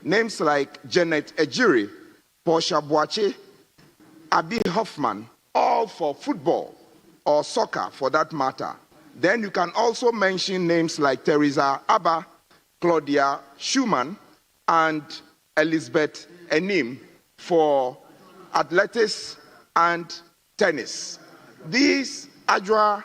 names like Janet Ejiri, Portia Boache, Abby Hoffman, all for football or soccer for that matter, then you can also mention names like Teresa Abba, Claudia Schumann, and Elizabeth Enim for athletics and tennis. These Adjoa,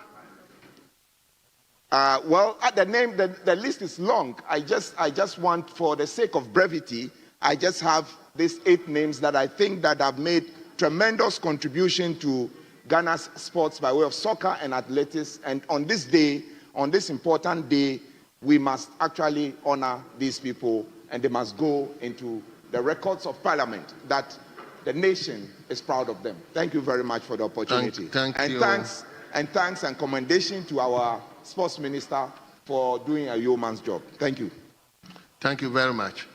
the list is long. I just want, for the sake of brevity, I just have these 8 names that I think that have made tremendous contribution to Ghana's sports by way of soccer and athletics. And on this day, on this important day, we must actually honor these people, and they must go into the records of Parliament that the nation is proud of them. Thank you very much for the opportunity. Thank you. Thanks and commendation to our sports minister for doing a yeoman's job. Thank you. Thank you very much.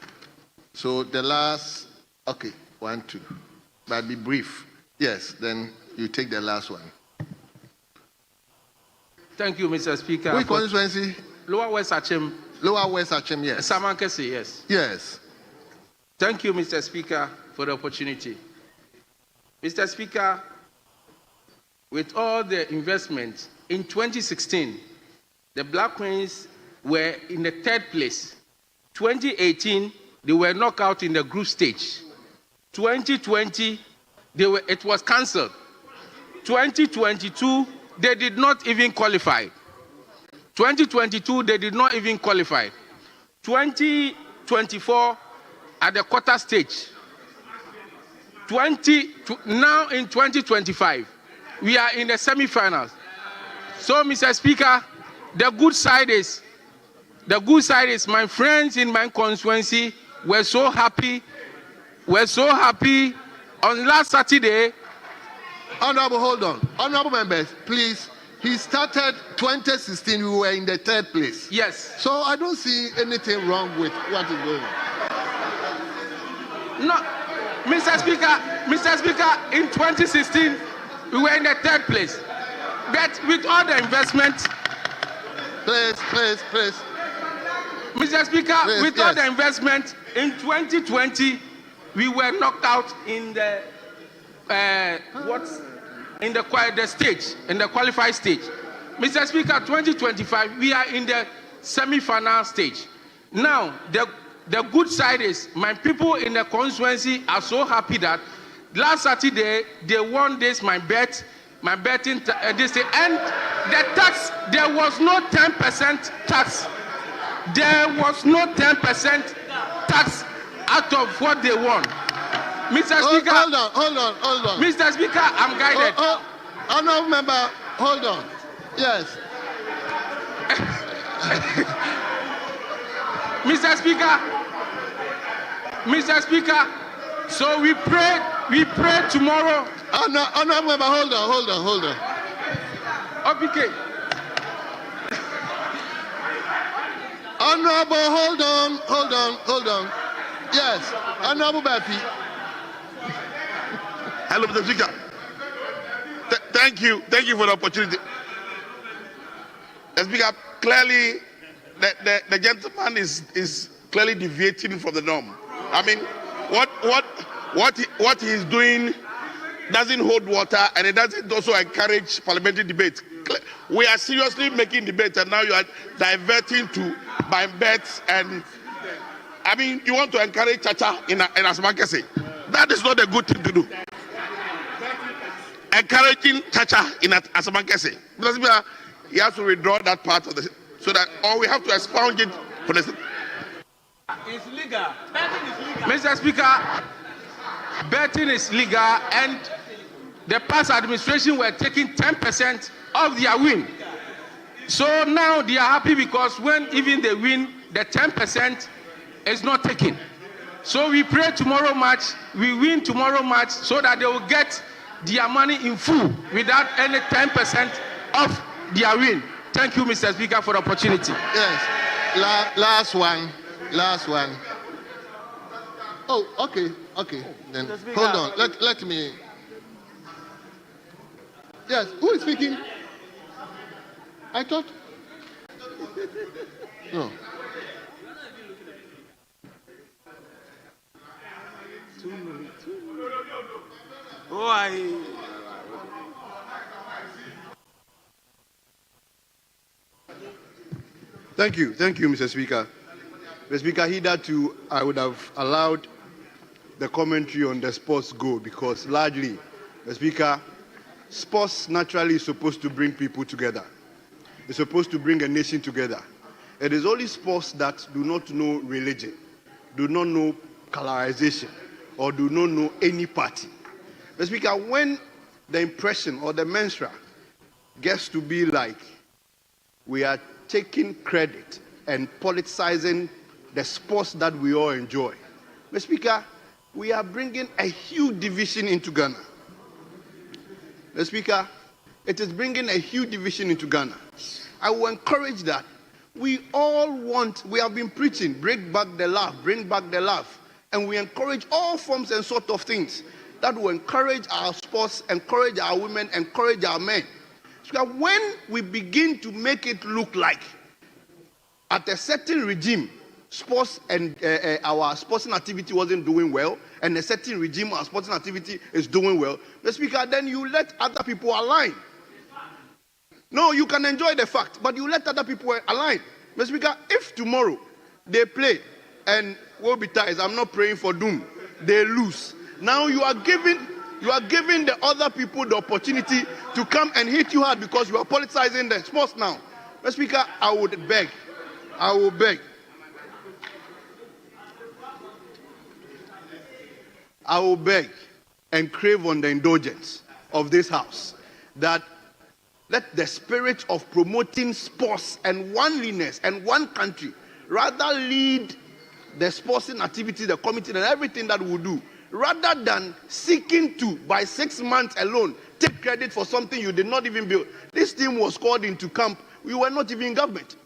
So the last, okay, 1, 2, but be brief. Yes, then you take the last one. Thank you, Mr. Speaker. Which constituency? Lower West Achem. Lower West Achem, yes. Samankese, yes. Yes. Thank you, Mr. Speaker, for the opportunity. Mr. Speaker, with all the investments, in 2016, the Black Queens were in the 3rd place. 2018, they were knocked out in the group stage. 2020, it was cancelled. 2022, they did not even qualify. 2022, they did not even qualify. 2024, at the quarter stage. Now in 2025, we are in the semi-finals. So, Mr. Speaker, the good side is my friends in my constituency were so happy on last Saturday. Honorable, hold on. Honorable members, please. He started 2016, we were in the 3rd place. Yes. So I don't see anything wrong with what is going on. No, Mr. Speaker, in 2016, we were in the 3rd place. But with all the investment... Please. Mr. Speaker, all the investment, in 2020, we were knocked out in the qualified stage. Mr. Speaker, 2025, we are in the semi-final stage. Now, the good side is my people in the constituency are so happy that last Saturday they won my betting this thing, and the tax, there was no 10% tax. There was no 10% tax out of what they won. Mr. Speaker, hold on. Mr. Speaker, I'm guided. Honorable member, hold on. Yes. Mr. Speaker, so we pray tomorrow. Honorable member, hold on. Okay. Honorable, hold on. Yes, Honorable Bapi. Hello, Mr. Speaker. Thank you for the opportunity. Mr. Speaker, clearly, the gentleman is clearly deviating from the norm. I mean, what he's doing doesn't hold water, and it doesn't also encourage parliamentary debate. We are seriously making debate, and now you are diverting to by bets, and I mean, you want to encourage Chacha in Asmakese. That is not a good thing to do. Encouraging Chacha in Asmakese. Because he has to withdraw that part of the, so that, or we have to expound it for the. It's legal. Betting is legal. Mr. Speaker, betting is legal, and the past administration were taking 10% of their win. So now they are happy because when even they win, the 10% is not taken. So we pray tomorrow match, we win tomorrow match, so that they will get their money in full without any 10% of their win. Thank you, Mr. Speaker, for the opportunity. Yes. Last one. Oh, okay. Then hold on. Let me. Yes. Who is speaking? I thought. No. Thank you, Mr. Speaker. Mr. Speaker, hitherto I would have allowed the commentary on the sports go because largely, Mr. Speaker, sports naturally is supposed to bring people together. It's supposed to bring a nation together. It is only sports that do not know religion, do not know colorization, or do not know any party. Mr. Speaker, when the impression or the mantra gets to be like we are taking credit and politicizing the sports that we all enjoy, Mr. Speaker, we are bringing a huge division into Ghana. Mr. Speaker, it is bringing a huge division into Ghana. I will encourage that. We have been preaching, bring back the laugh, and we encourage all forms and sort of things that will encourage our sports, encourage our women, encourage our men. So when we begin to make it look like at a certain regime, sports and our sporting activity wasn't doing well, and a certain regime, our sporting activity is doing well, Mr. Speaker, then you let other people align. No, you can enjoy the fact, but you let other people align. Mr. Speaker, if tomorrow they play and woe betides, I'm not praying for doom, they lose. Now you are giving the other people the opportunity to come and hit you hard because you are politicizing the sports now. Mr. Speaker, I will beg and crave on the indulgence of this House that let the spirit of promoting sports and oneliness and one country rather lead the sporting activity, the committee, and everything that we do, rather than seeking to, by 6 months alone, take credit for something you did not even build. This team was called into camp. We were not even in government.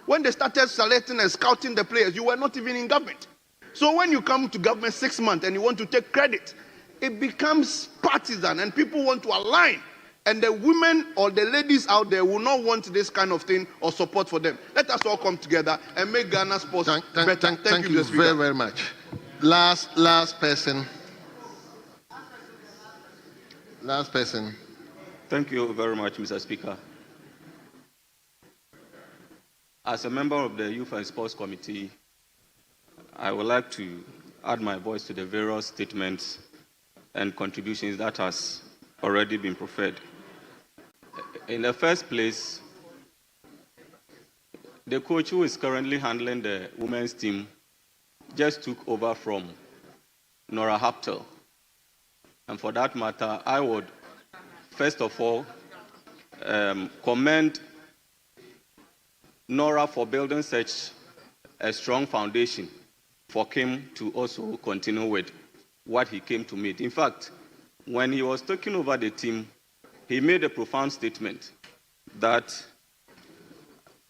When they started selecting and scouting the players, you were not even in government. So when you come to government 6 months and you want to take credit, it becomes partisan and people want to align. And the women or the ladies out there will not want this kind of thing or support for them. Let us all come together and make Ghana sports better. Thank you very, very much. Last person. Thank you very much, Mr. Speaker. As a member of the Youth and Sports Committee, I would like to add my voice to the various statements and contributions that has already been preferred. In the first place, the coach who is currently handling the women's team just took over from Nora Haptel. And for that matter, I would first of all commend Nora for building such a strong foundation for Kim to also continue with what he came to meet. In fact, when he was taking over the team, he made a profound statement that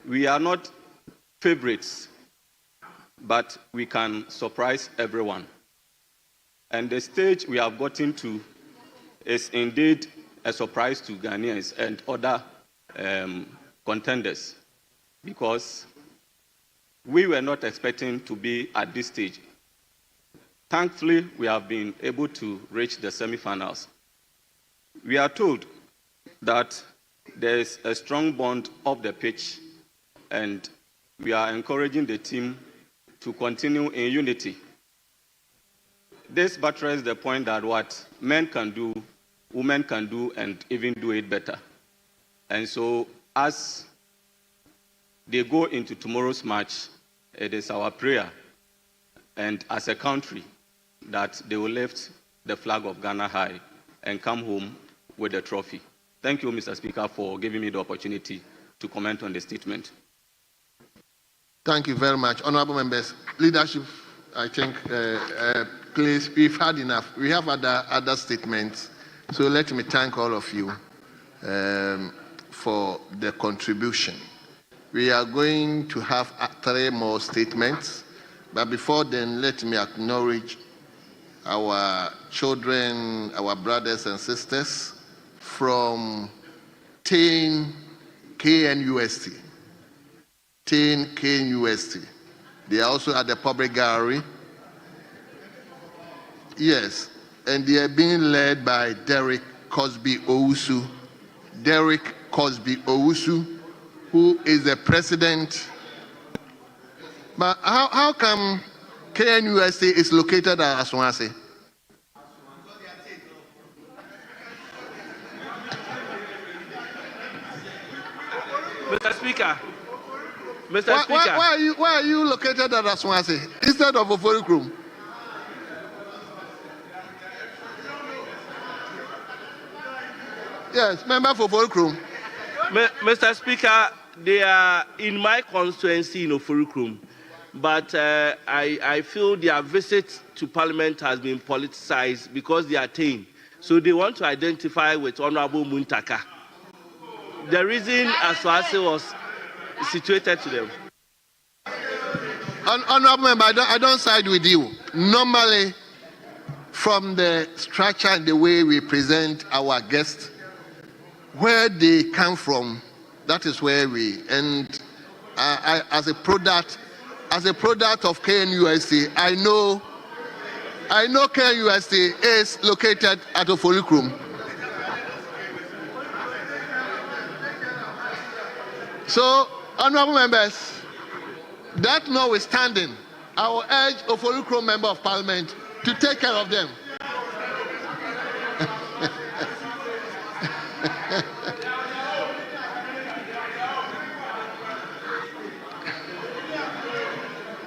we are not favorites, but we can surprise everyone. And the stage we have gotten to is indeed a surprise to Ghanaians and other contenders, because we were not expecting to be at this stage. Thankfully, we have been able to reach the semi-finals. We are told that there is a strong bond off the pitch, and we are encouraging the team to continue in unity. This buttresses the point that what men can do, women can do, and even do it better. And so, as they go into tomorrow's match, it is our prayer, and as a country, that they will lift the flag of Ghana high and come home with the trophy. Thank you, Mr. Speaker, for giving me the opportunity to comment on the statement. Thank you very much. Honorable members, leadership, I think, please, we've had enough. We have other statements. So let me thank all of you for the contribution. We are going to have 3 more statements. But before then, let me acknowledge our children, our brothers and sisters from Tain KNUST. Tain KNUST. They are also at the public gallery. Yes, and they are being led by Derek Cosby Owusu. Derek Cosby Owusu, who is the president But how come KNUST is located at Aswasi? Mr. Speaker. Why are you located at Aswasi instead of Oforikrum? Yes, member for Oforikrum. Mr. Speaker, they are in my constituency in Oforikrum, but I feel their visit to Parliament has been politicized because they are Tain. So they want to identify with Honorable Muntaka. The reason Aswasi was situated to them. Honorable member, I don't side with you. Normally, from the structure and the way we present our guests, where they come from, that is where we. And as a product of KNUST, I know KNUST is located at Oforikrum. So, honorable members, that notwithstanding, I will urge Oforikrum Member of Parliament to take care of them.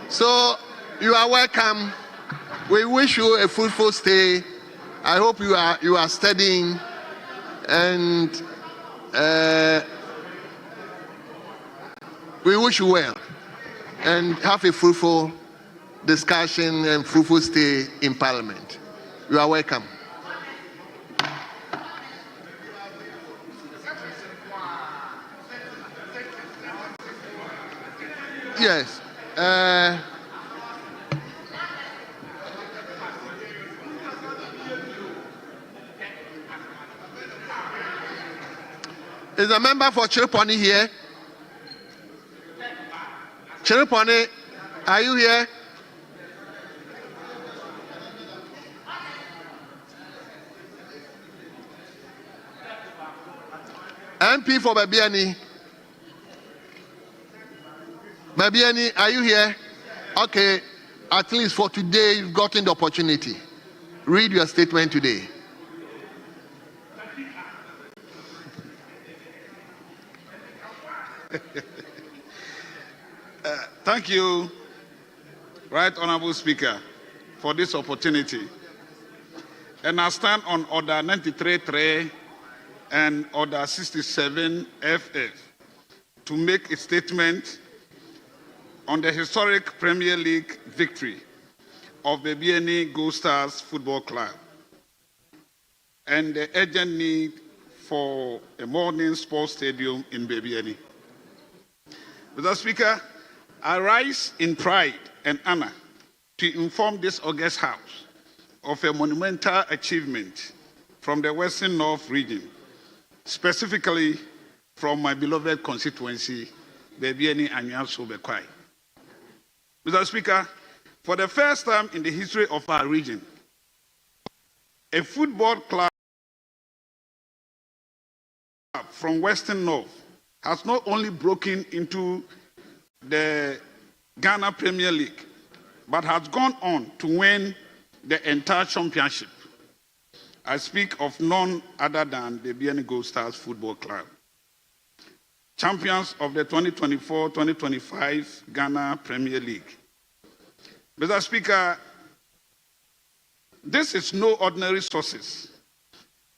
So, you are welcome. We wish you a fruitful stay. I hope you are studying, and we wish you well, and have a fruitful discussion and fruitful stay in Parliament. You are welcome. Yes. Is a member for Chiriponi here? Chiriponi, are you here? MP for Babiani. Babiani, are you here? Okay, at least for today, you've gotten the opportunity. Read your statement today. Thank you, Right Honorable Speaker, for this opportunity. And I stand on Order 93.3 and Order 67FF to make a statement on the historic Premier League victory of the BNE Gold Stars Football Club and the urgent need for a modern sports stadium in Babiani. Mr. Speaker, I rise in pride and honor to inform this august House of a monumental achievement from the Western North region, specifically from my beloved constituency, Babiani Anyanso Bekwai. Mr. Speaker, for the first time in the history of our region, a football club from Western North has not only broken into the Ghana Premier League, but has gone on to win the entire championship. I speak of none other than the BNE Gold Stars Football Club, champions of the 2024-2025 Ghana Premier League. Mr. Speaker, this is no ordinary success.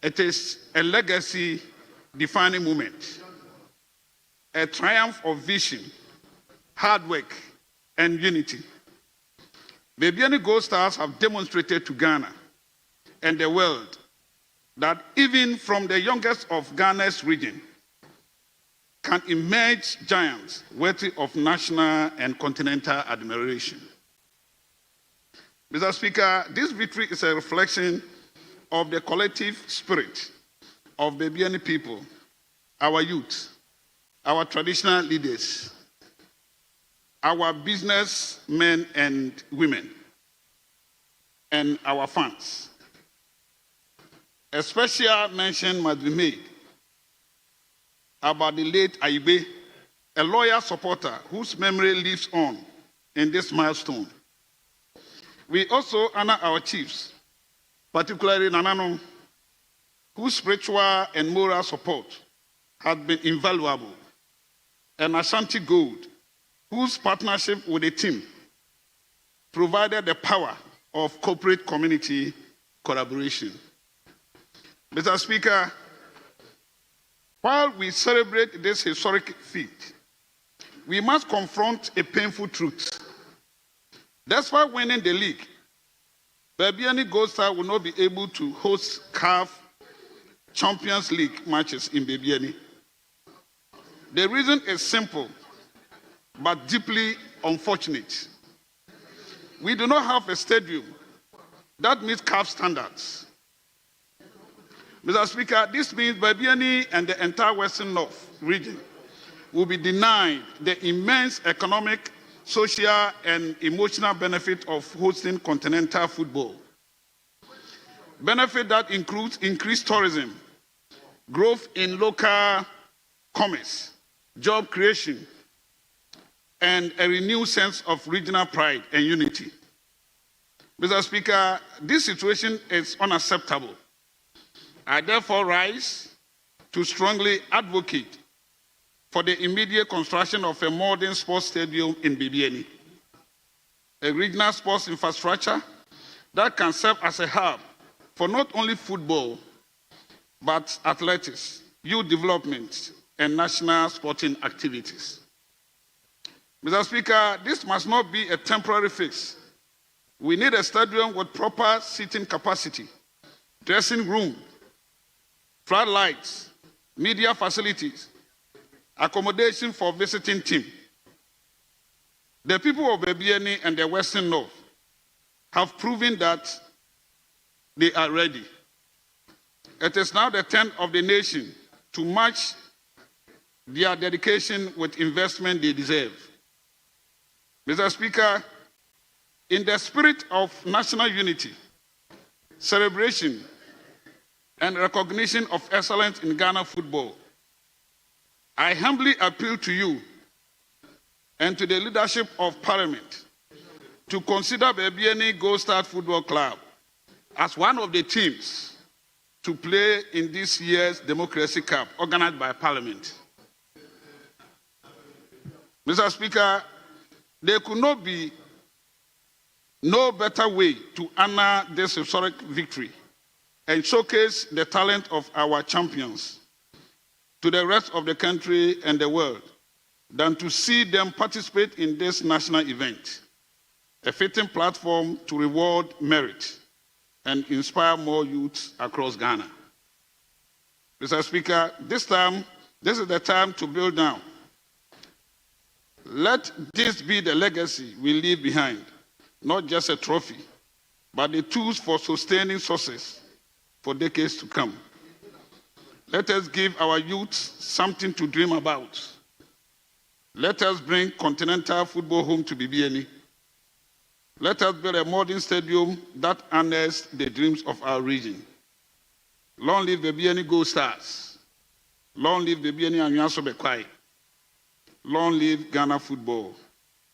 It is a legacy-defining moment, a triumph of vision, hard work, and unity. The BNE Gold Stars have demonstrated to Ghana and the world that even from the youngest of Ghana's region can emerge giants worthy of national and continental admiration. Mr. Speaker, this victory is a reflection of the collective spirit of the BNE people, our youth, our traditional leaders, our businessmen and women, and our fans. A special mention must be made about the late Aibe, a loyal supporter whose memory lives on in this milestone. We also honor our chiefs, particularly Nanano, whose spiritual and moral support has been invaluable, and Ashanti Gold, whose partnership with the team provided the power of corporate community collaboration. Mr. Speaker, while we celebrate this historic feat, we must confront a painful truth. Despite winning the league, Babiani Gold Star will not be able to host CAF Champions League matches in Babiani. The reason is simple, but deeply unfortunate. We do not have a stadium that meets CAF standards. Mr. Speaker, this means Babiani and the entire Western North region will be denied the immense economic, social, and emotional benefit of hosting continental football. Benefit that includes increased tourism, growth in local commerce, job creation, and a renewed sense of regional pride and unity. Mr. Speaker, this situation is unacceptable. I therefore rise to strongly advocate for the immediate construction of a modern sports stadium in Bibiani, a regional sports infrastructure that can serve as a hub for not only football, but athletics, youth development, and national sporting activities. Mr. Speaker, this must not be a temporary fix. We need a stadium with proper seating capacity, dressing room, floodlights, media facilities, accommodation for visiting team. The people of Babiani and the Western North have proven that they are ready. It is now the turn of the nation to match their dedication with investment they deserve. Mr. Speaker, in the spirit of national unity, celebration, and recognition of excellence in Ghana football, I humbly appeal to you and to the leadership of Parliament to consider Babiani Gold Star Football Club as one of the teams to play in this year's Democracy Cup organized by Parliament. Mr. Speaker, there could not be no better way to honor this historic victory and showcase the talent of our champions to the rest of the country and the world than to see them participate in this national event, a fitting platform to reward merit and inspire more youths across Ghana. Mr. Speaker, this is the time to build now. Let this be the legacy we leave behind, not just a trophy, but the tools for sustaining success for decades to come. Let us give our youth something to dream about. Let us bring continental football home to Bibiani. Let us build a modern stadium that honors the dreams of our region. Long live Bibiani Gold Stars. Long live Bibiani Anyanso Bekwai. Long live Ghana football.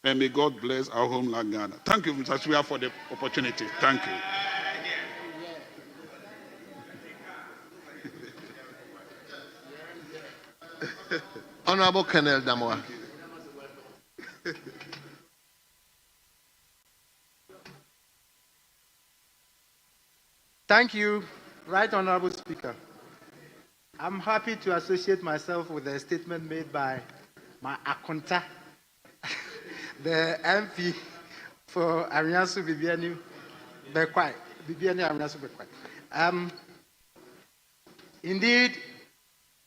And may God bless our homeland Ghana. Thank you, Mr. Speaker, for the opportunity. Thank you. Honorable Colonel Damoa. Thank you, Right Honorable Speaker. I'm happy to associate myself with the statement made by my Akonta, the MP for Ariansu Bibiani Bekwai. Bibiani Ariansu Bekwai. Indeed,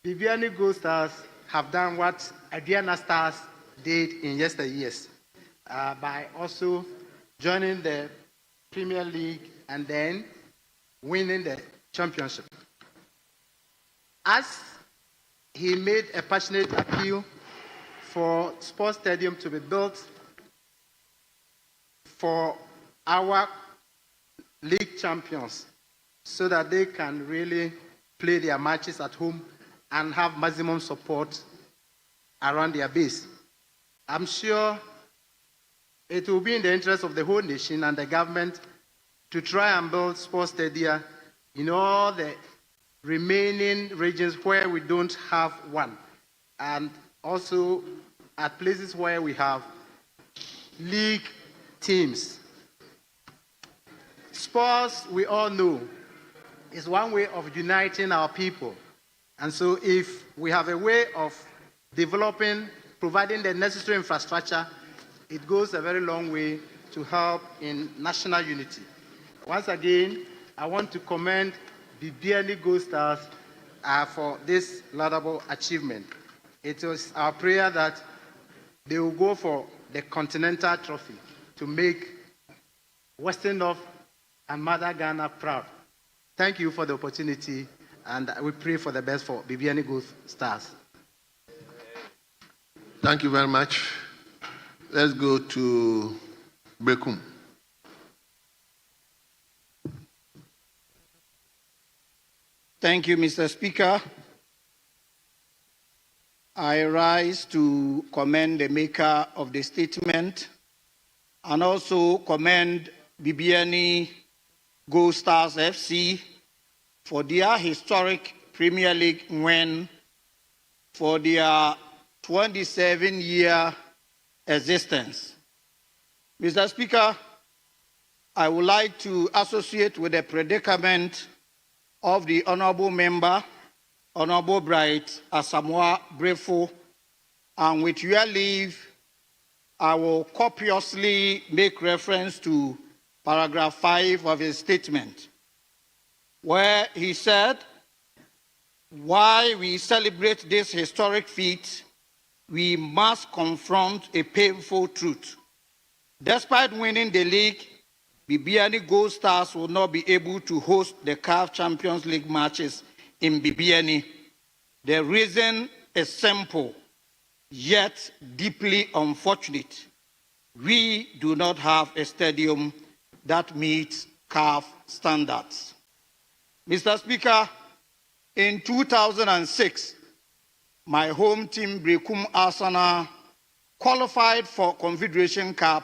Bibiani Gold Stars have done what Adriana Stars did in yesteryears by also joining the Premier League and then winning the championship. As he made a passionate appeal for sports stadium to be built for our league champions so that they can really play their matches at home and have maximum support around their base. I'm sure it will be in the interest of the whole nation and the government to try and build sports stadia in all the remaining regions where we don't have one, and also at places where we have league teams. Sports, we all know, is one way of uniting our people. And so if we have a way of developing, providing the necessary infrastructure, it goes a very long way to help in national unity. Once again, I want to commend the Bibiani Gold Stars for this laudable achievement. It was our prayer that they will go for the Continental Trophy to make Western North and Mother Ghana proud. Thank you for the opportunity, and we pray for the best for Bibiani Gold Stars. Thank you very much. Let's go to Bekum. Thank you, Mr. Speaker. I rise to commend the maker of the statement and also commend Bibiani Gold Stars FC for their historic Premier League win for their 27-year existence. Mr. Speaker, I would like to associate with the predicament of the Honorable Member, Honorable Bright Asamoah Brefo, and with your leave, I will copiously make reference to paragraph 5 of his statement, where he said, "While we celebrate this historic feat, we must confront a painful truth. Despite winning the league, Bibiani Gold Stars will not be able to host the CAF Champions League matches in Bibiani. The reason is simple, yet deeply unfortunate. We do not have a stadium that meets CAF standards." Mr. Speaker, in 2006, my home team, Brekum Arsenal, qualified for Confederation Cup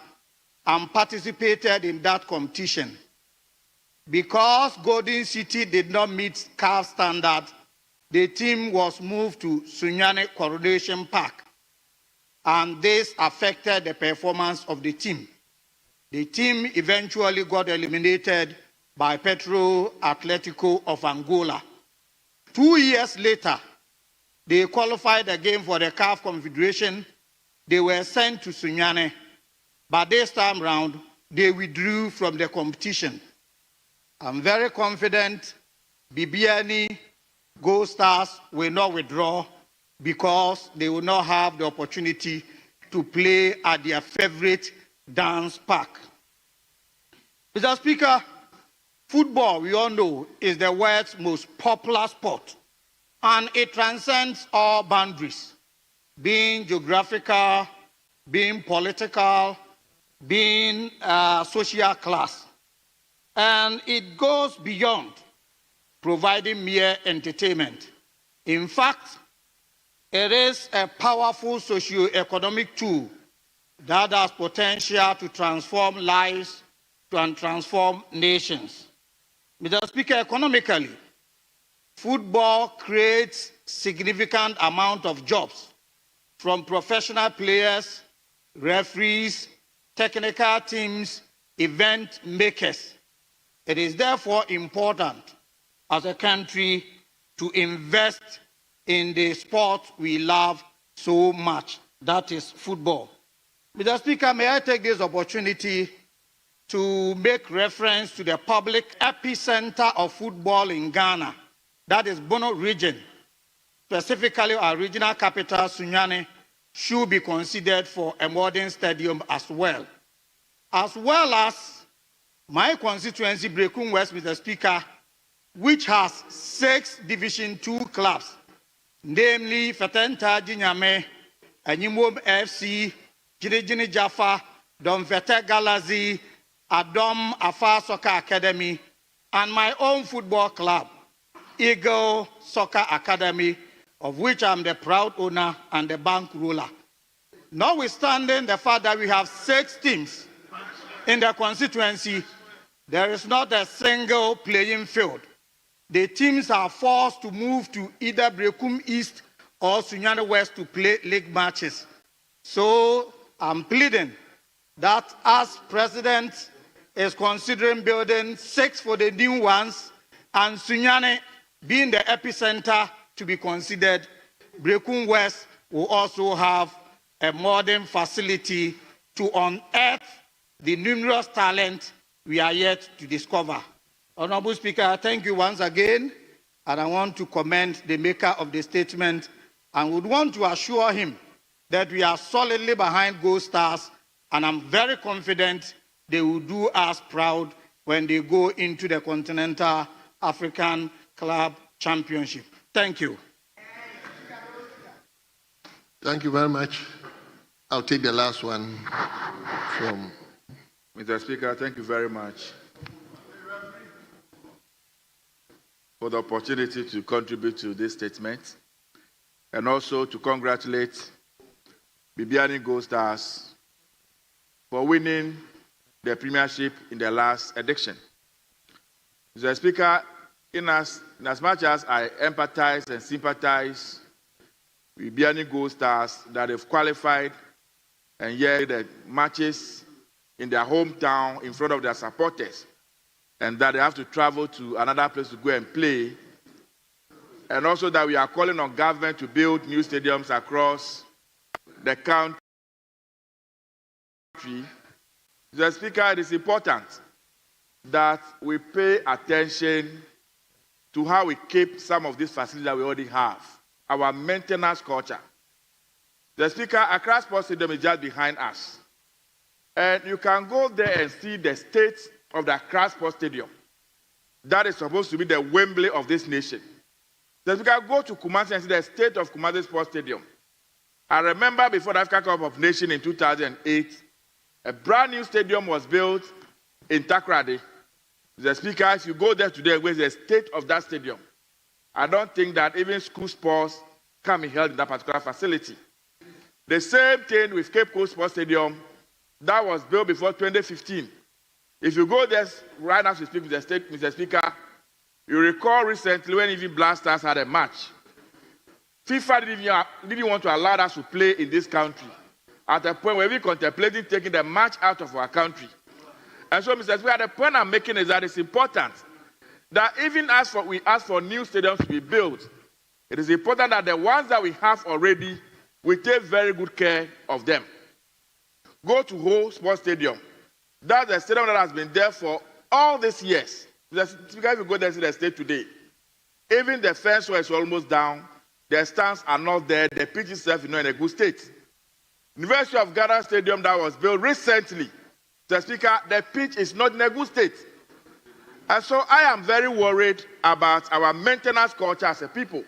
and participated in that competition. Because Golden City did not meet CAF standards, the team was moved to Sunyani Coronation Park, and this affected the performance of the team. The team eventually got eliminated by Petro Atletico of Angola. 2 years later, they qualified again for the CAF Confederation. They were sent to Sunyani, but this time round, they withdrew from the competition. I'm very confident Bibiani Gold Stars will not withdraw because they will not have the opportunity to play at their favorite dance park. Mr. Speaker, football, we all know, is the world's most popular sport, and it transcends all boundaries, being geographical, being political, being social class. And it goes beyond providing mere entertainment. In fact, it is a powerful socio-economic tool that has potential to transform lives and transform nations. Mr. Speaker, economically, football creates significant amount of jobs from professional players, referees, technical teams, event makers. It is therefore important as a country to invest in the sport we love so much, that is football. Mr. Speaker, may I take this opportunity to make reference to the public epicenter of football in Ghana, that is Bono region, specifically our regional capital, Sunyani, should be considered for a modern stadium as well as my constituency, Brekum West, Mr. Speaker, which has 6 Division 2 clubs, namely Fatenta Jinyame, Anyimom FC, Jinijini Jaffa, Domfete Galazi, Adom Afa Soccer Academy, and my own football club, Eagle Soccer Academy, of which I'm the proud owner and the bank ruler. Notwithstanding the fact that we have 6 teams in the constituency, there is not a single playing field. The teams are forced to move to either Brekum East or Sunyani West to play league matches. So I'm pleading that as President is considering building 6 for the new ones and Sunyani being the epicenter to be considered, Brekum West will also have a modern facility to unearth the numerous talent we are yet to discover. Honorable Speaker, thank you once again, and I want to commend the maker of the statement and would want to assure him that we are solidly behind Gold Stars, and I'm very confident they will do us proud when they go into the Continental African Club Championship. Thank you. Thank you very much. I'll take the last one from... Mr. Speaker, thank you very much for the opportunity to contribute to this statement and also to congratulate Bibiani Gold Stars for winning the premiership in the last edition. Mr. Speaker, in as much as I empathize and sympathize with Bibiani Gold Stars that have qualified and yet the matches in their hometown in front of their supporters, and that they have to travel to another place to go and play, and also that we are calling on government to build new stadiums across the country. Mr. Speaker, it is important that we pay attention to how we keep some of these facilities that we already have, our maintenance culture. The Speaker, Accra Sports Stadium is just behind us. And you can go there and see the state of the Accra Sports Stadium. That is supposed to be the Wembley of this nation. So we can go to Kumasi and see the state of Kumasi Sports Stadium. I remember before the Africa Cup of Nations in 2008, a brand new stadium was built in Takoradi. The Speaker, if you go there today, where's the state of that stadium? I don't think that even school sports can be held in that particular facility. The same thing with Cape Coast Sports Stadium. That was built before 2015. If you go there right now to speak with the state, Mr. Speaker, you recall recently when even Black Stars had a match. FIFA didn't want to allow us to play in this country at a point where we contemplated taking the match out of our country. And so, Mr. Speaker, the point I'm making is that it's important that even as we ask for new stadiums to be built, it is important that the ones that we have already, we take very good care of them. Go to Ho Sports Stadium. That's a stadium that has been there for all these years. If you go there and see the state today, even the fence was almost down, the stands are not there, the pitch itself is not in a good state. University of Ghana Stadium that was built recently, Mr. Speaker, the pitch is not in a good state. And so I am very worried about our maintenance culture as a people.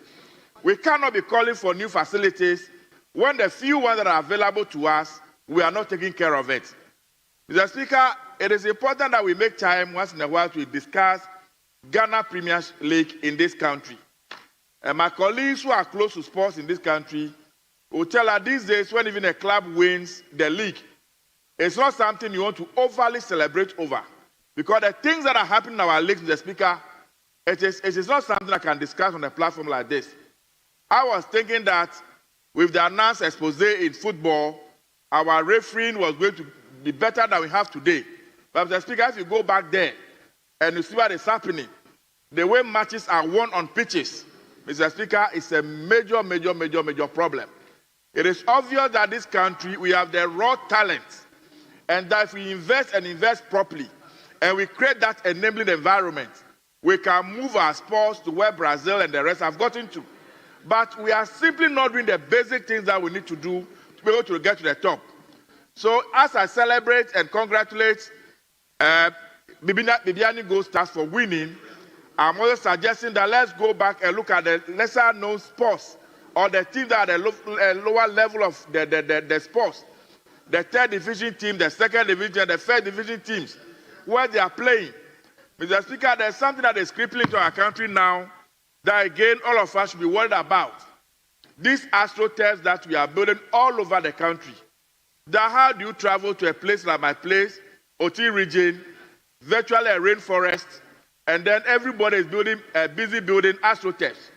We cannot be calling for new facilities when the few ones that are available to us, we are not taking care of it. Mr. Speaker, it is important that we make time once in a while to discuss Ghana Premier League in this country. And my colleagues who are close to sports in this country will tell us these days when even a club wins the league, it's not something you want to overly celebrate over. Because the things that are happening in our leagues, Mr. Speaker, it is not something I can discuss on a platform like this. I was thinking that with the announced expose in football, our refereeing was going to be better than we have today. But Mr. Speaker, if you go back there and you see what is happening, the way matches are won on pitches, Mr. Speaker, it's a major problem. It is obvious that this country, we have the raw talent, and that if we invest and invest properly, and we create that enabling environment, we can move our sports to where Brazil and the rest have gotten to. But we are simply not doing the basic things that we need to do to be able to get to the top. So as I celebrate and congratulate Bibiani Gold Stars for winning, I'm also suggesting that let's go back and look at the lesser-known sports or the teams that are at the lower level of the sports. The third division team, the second division, the third division teams, where they are playing. Mr. Speaker, there's something that is creeping into our country now that, again, all of us should be worried about. These astroturfs that we are building all over the country, that how do you travel to a place like my place, Oti region, virtually a rainforest, and then everybody is busy building astroturfs.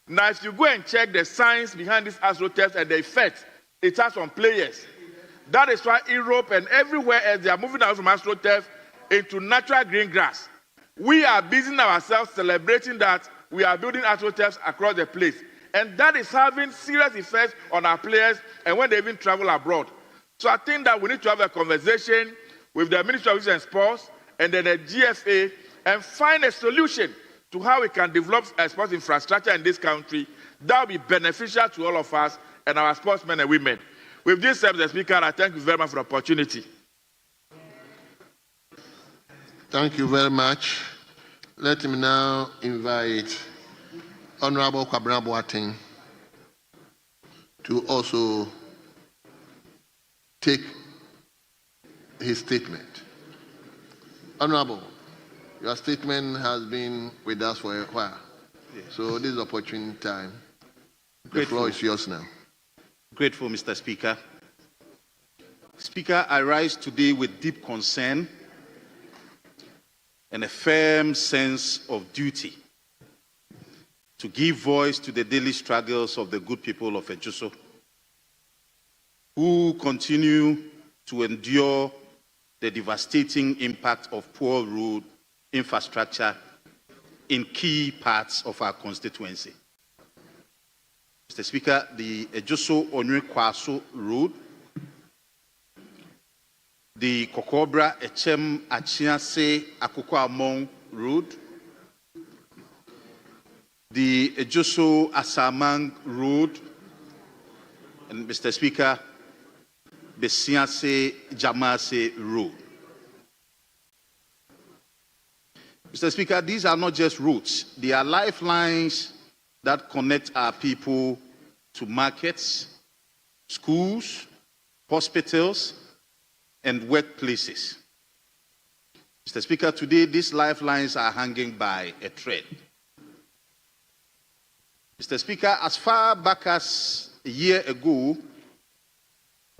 Now, if you go and check the science behind these astroturfs and the effect it has on players, that is why Europe and everywhere else, they are moving out from astroturf into natural green grass. We are busying ourselves celebrating that we are building astroturfs across the place. And that is having serious effects on our players and when they even travel abroad. So I think that we need to have a conversation with the Ministry of Youth and Sports and then the GFA and find a solution to how we can develop a sports infrastructure in this country that will be beneficial to all of us and our sportsmen and women. With this, Mr. Speaker, I thank you very much for the opportunity. Thank you very much. Let me now invite Honorable Kwabena Boateng to also take his statement. Honorable, your statement has been with us for a while. Yes. So this is opportune time. The floor is yours now. Grateful, Mr. Speaker. Speaker, I rise today with deep concern and a firm sense of duty to give voice to the daily struggles of the good people of Ejuso, who continue to endure the devastating impact of poor road infrastructure in key parts of our constituency. Mr. Speaker, the Ejuso Onwe Kwaso Road, the Kokobra Echem Achiase Akoko Among Road, the Ejuso Asamang Road, and Mr. Speaker, the Siase Jamase Road. Mr. Speaker, these are not just roads, they are lifelines that connect our people to markets, schools, hospitals, and workplaces. Mr. Speaker, today these lifelines are hanging by a thread. Mr. Speaker, as far back as a year ago,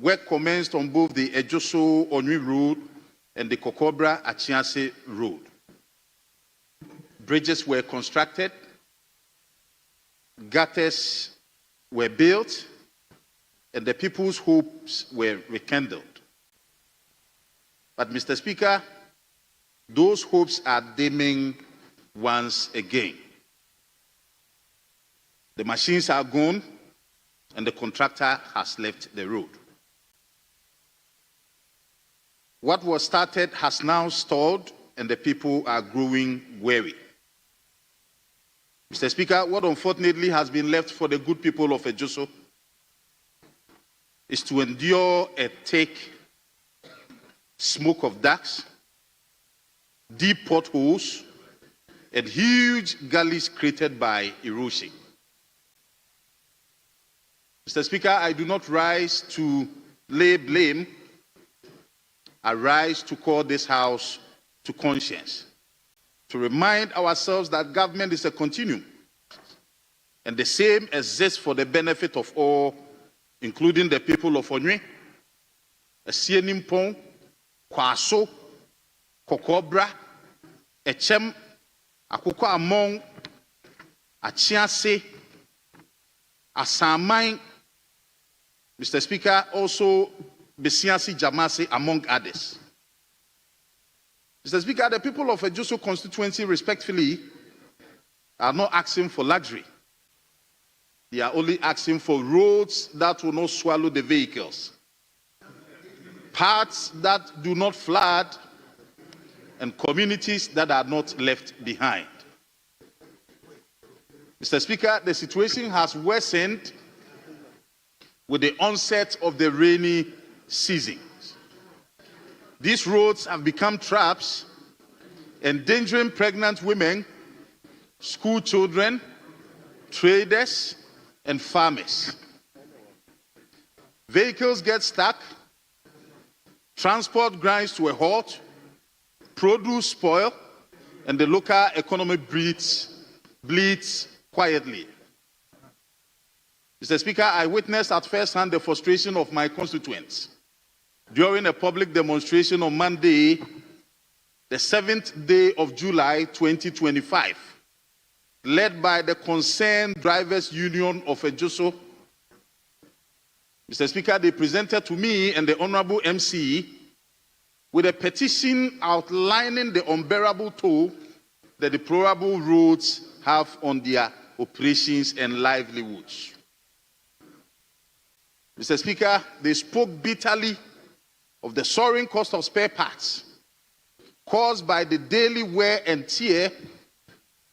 work commenced on both the Ejuso Onwe Road and the Kokobra Achiase Road. Bridges were constructed, gutters were built, and the people's hopes were rekindled. But, Mr. Speaker, those hopes are dimming once again. The machines are gone, and the contractor has left the road. What was started has now stalled, and the people are growing weary. Mr. Speaker, what unfortunately has been left for the good people of Ejuso is to endure a thick smoke of ducks, deep potholes, and huge gullies created by erosion. Mr. Speaker, I do not rise to lay blame. I rise to call this House to conscience, to remind ourselves that government is a continuum, and the same exists for the benefit of all, including the people of Onwe, Esienimpong, Kwaso, Kokobra, Echem, Akoko Among, Achiase, Asamai, Mr. Speaker, also Besiasi Jamase, among others. Mr. Speaker, the people of Ejuso constituency respectfully are not asking for luxury. They are only asking for roads that will not swallow the vehicles, paths that do not flood, and communities that are not left behind. Mr. Speaker, the situation has worsened with the onset of the rainy season. These roads have become traps, endangering pregnant women, school children, traders, and farmers. Vehicles get stuck, transport grinds to a halt, produce spoil, and the local economy bleeds quietly. Mr. Speaker, I witnessed at first hand the frustration of my constituents during a public demonstration on Monday, the 7th day of July 2025, led by the Concerned Drivers Union of Ejoso. Mr. Speaker, they presented to me and the Honorable MC with a petition outlining the unbearable toll that the deplorable roads have on their operations and livelihoods. Mr. Speaker, they spoke bitterly of the soaring cost of spare parts caused by the daily wear and tear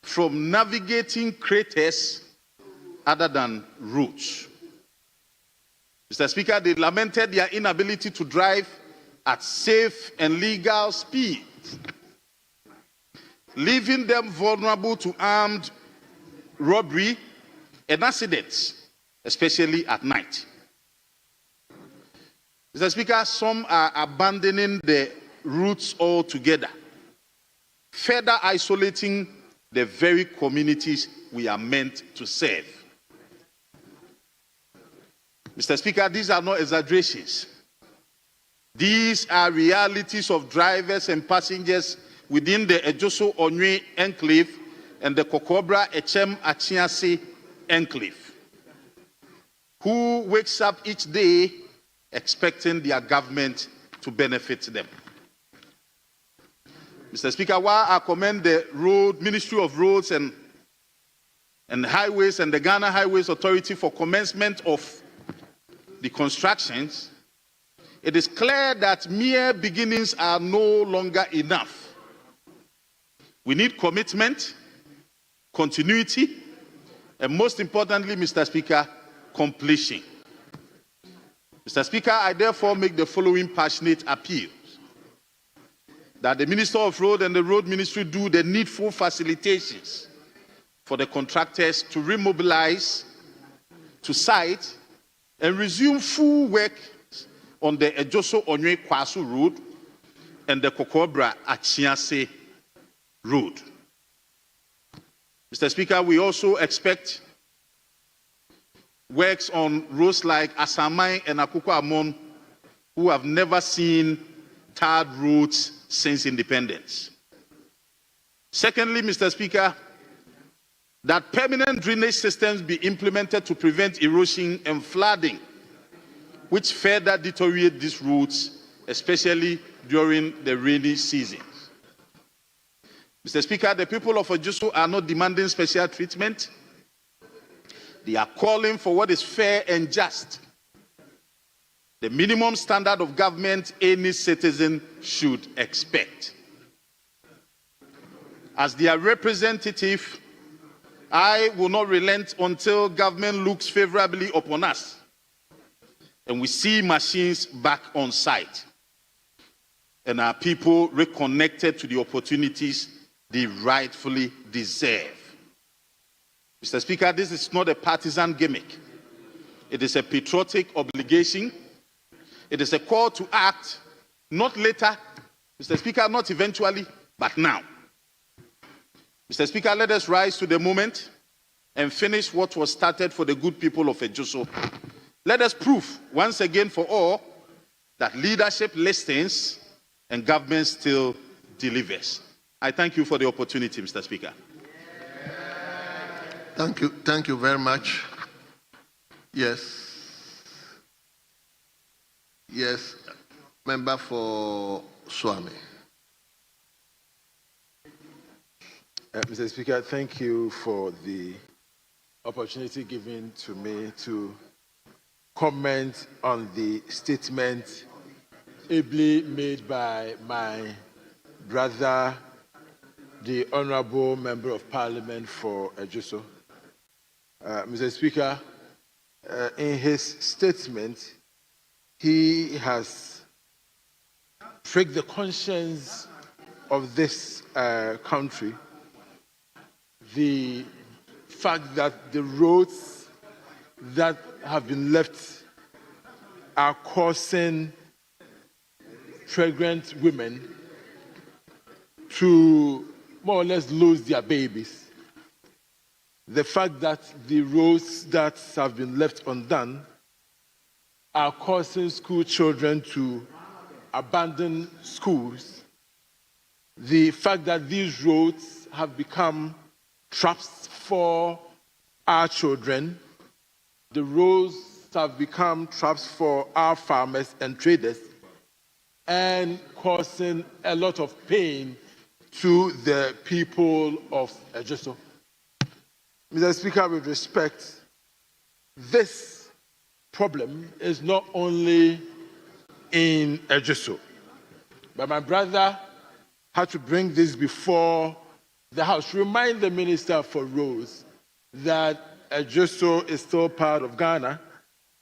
from navigating craters other than roads. Mr. Speaker, they lamented their inability to drive at safe and legal speed, leaving them vulnerable to armed robbery and accidents, especially at night. Mr. Speaker, some are abandoning the routes altogether, further isolating the very communities we are meant to serve. Mr. Speaker, these are not exaggerations. These are realities of drivers and passengers within the Ejoso Onwe enclave and the Kokobra Echem Achiase enclave, who wakes up each day expecting their government to benefit them. Mr. Speaker, while I commend the Ministry of Roads and Highways and the Ghana Highways Authority for commencement of the constructions, it is clear that mere beginnings are no longer enough. We need commitment, continuity, and most importantly, Mr. Speaker, completion. Mr. Speaker, I therefore make the following passionate appeals: that the Minister of Road and the Road Ministry do the needful facilitations for the contractors to remobilize to site and resume full work on the Ejoso Onwe Kwasu Road and the Kokobra Achiase Road. Mr. Speaker, we also expect works on roads like Asamai and Akuko Amon, who have never seen tarred roads since independence. Secondly, Mr. Speaker, that permanent drainage systems be implemented to prevent erosion and flooding, which further deteriorate these roads, especially during the rainy seasons. Mr. Speaker, the people of Ejoso are not demanding special treatment. They are calling for what is fair and just, the minimum standard of government any citizen should expect. As their representative, I will not relent until government looks favorably upon us and we see machines back on site and our people reconnected to the opportunities they rightfully deserve. Mr. Speaker, this is not a partisan gimmick. It is a patriotic obligation. It is a call to act, not later, Mr. Speaker, not eventually, but now. Mr. Speaker, let us rise to the moment and finish what was started for the good people of Ejoso. Let us prove once again for all that leadership listens and government still delivers. I thank you for the opportunity, Mr. Speaker. Thank you very much. Yes, member for Swami. Mr. Speaker, thank you for the opportunity given to me to comment on the statement ably made by my brother, the Honorable Member of Parliament for Ejoso. Mr. Speaker, in his statement, he has pricked the conscience of this country. The fact that the roads that have been left are causing pregnant women to more or less lose their babies. The fact that the roads that have been left undone are causing school children to abandoned schools, the fact that these roads have become traps for our children, the roads have become traps for our farmers and traders, and causing a lot of pain to the people of Ejiso. Mr. Speaker, with respect, this problem is not only in Ejiso, but my brother had to bring this before the House. Remind the Minister for Roads that Ejiso is still part of Ghana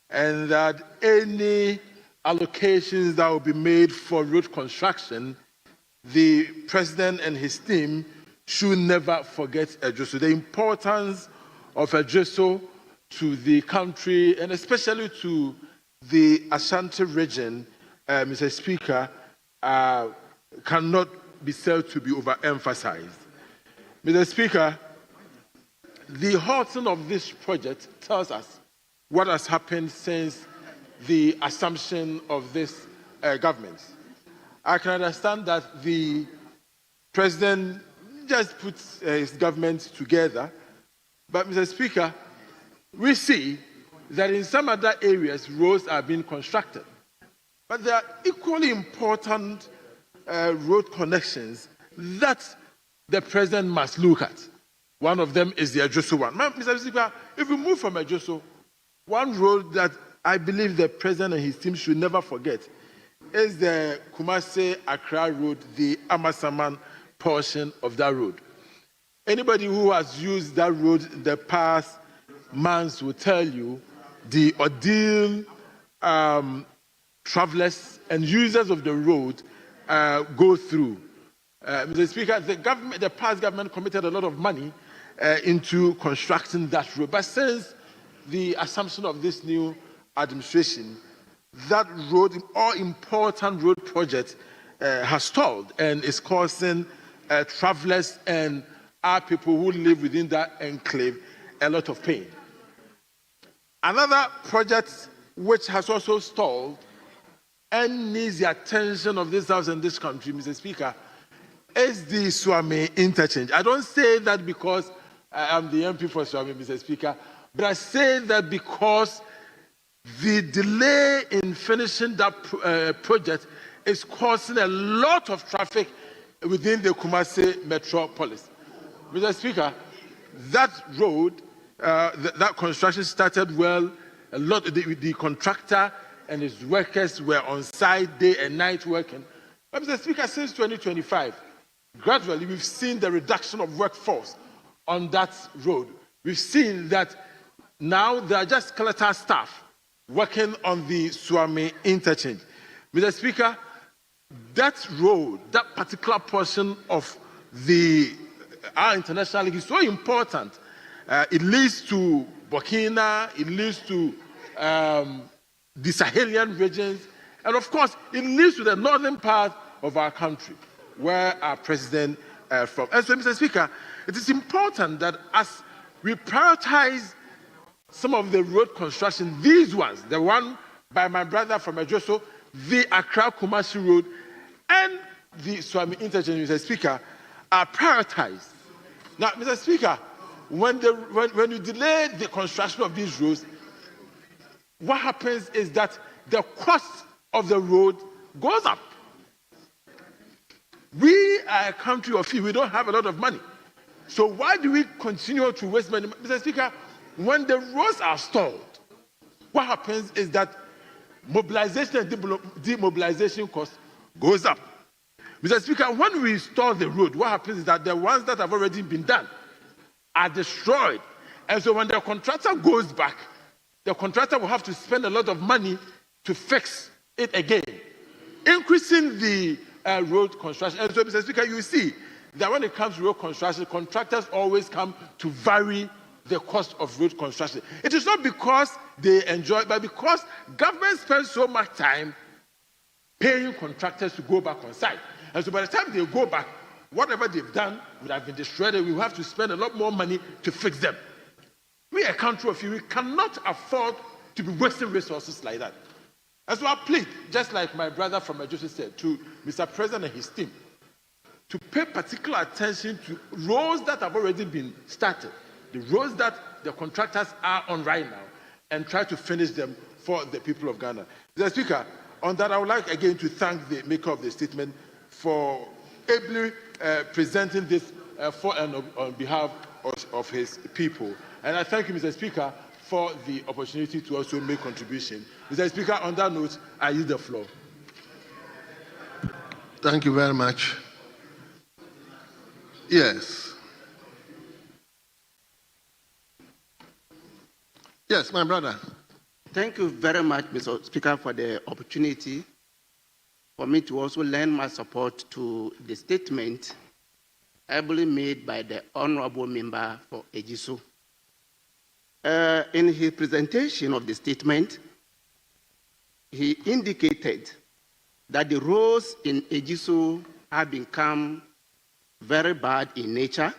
and that any allocations that will be made for road construction, the President and his team should never forget Ejiso. The importance of Ejiso to the country and especially to the Ashanti region, Mr. Speaker, cannot be said to be overemphasized. Mr. Speaker, the halting of this project tells us what has happened since the assumption of this government. I can understand that the President just puts his government together, but Mr. Speaker, we see that in some other areas roads are being constructed, but there are equally important road connections that the President must look at. One of them is the Ejiso one. Mr. Speaker, if we move from Ejiso, one road that I believe the President and his team should never forget is the Kumasi-Accra Road, the Amasaman portion of that road. Anybody who has used that road in the past months will tell you the ordeal travelers and users of the road go through. Mr. Speaker, the past government committed a lot of money into constructing that road. But since the assumption of this new administration, that road, all important road project, has stalled and is causing travelers and our people who live within that enclave a lot of pain. Another project which has also stalled and needs the attention of this House and this country, Mr. Speaker, is the Swami interchange. I don't say that because I am the MP for Swami, Mr. Speaker, but I say that because the delay in finishing that project is causing a lot of traffic within the Kumasi metropolis. Mr. Speaker, that road, that construction started well. A lot of the contractor and his workers were on site day and night working. But Mr. Speaker, since 2025, gradually we've seen the reduction of workforce on that road. We've seen that now there are just skeletal staff working on the Swami interchange. Mr. Speaker, that road, that particular portion of our international league is so important. It leads to Burkina, it leads to the Sahelian regions, and of course, it leads to the northern part of our country, where our president from. And so, Mr. Speaker, it is important that as we prioritize some of the road construction, these ones, the one by my brother from Ejiso, the Accra-Kumasi Road, and the Swami interchange, Mr. Speaker, are prioritized. Now, Mr. Speaker, when you delay the construction of these roads, what happens is that the cost of the road goes up. We are a country of fee. We don't have a lot of money. So why do we continue to waste money? Mr. Speaker, when the roads are stalled, what happens is that mobilization and demobilization cost goes up. Mr. Speaker, when we stall the road, what happens is that the ones that have already been done are destroyed. And so when the contractor goes back, the contractor will have to spend a lot of money to fix it again, increasing the road construction. And so, Mr. Speaker, you see that when it comes to road construction, contractors always come to vary the cost of road construction. It is not because they enjoy it, but because government spends so much time paying contractors to go back on site. And so by the time they go back, whatever they've done would have been destroyed, and we will have to spend a lot more money to fix them. We are a country of you. We cannot afford to be wasting resources like that. And so I plead, just like my brother from Ejuso said, to Mr. President and his team, to pay particular attention to roads that have already been started, the roads that the contractors are on right now, and try to finish them for the people of Ghana. Mr. Speaker, on that, I would like again to thank the maker of the statement for ably presenting this for and on behalf of his people. And I thank you, Mr. Speaker, for the opportunity to also make contribution. Mr. Speaker, on that note, I yield the floor. Thank you very much. Yes. Yes, my brother. Thank you very much, Mr. Speaker, for the opportunity for me to also lend my support to the statement ably made by the Honorable Member for Ejisu. In his presentation of the statement, he indicated that the roads in Ejisu have become very bad in nature,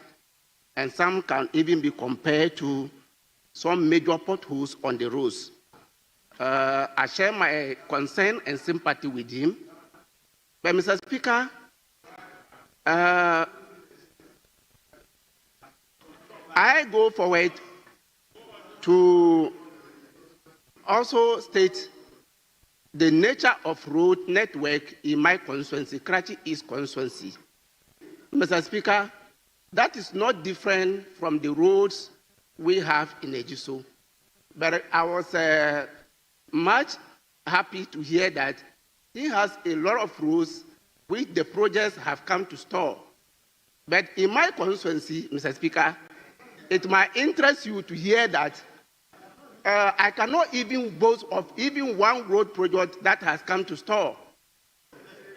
and some can even be compared to some major potholes on the roads. I share my concern and sympathy with him. But, Mr. Speaker, I go forward to also state the nature of road network in my constituency, Karachi East constituency. Mr. Speaker, that is not different from the roads we have in Ejisu. But I was much happy to hear that he has a lot of roads which the projects have come to store. But in my constituency, Mr. Speaker, it might interest you to hear that I cannot even boast of even one road project that has come to store.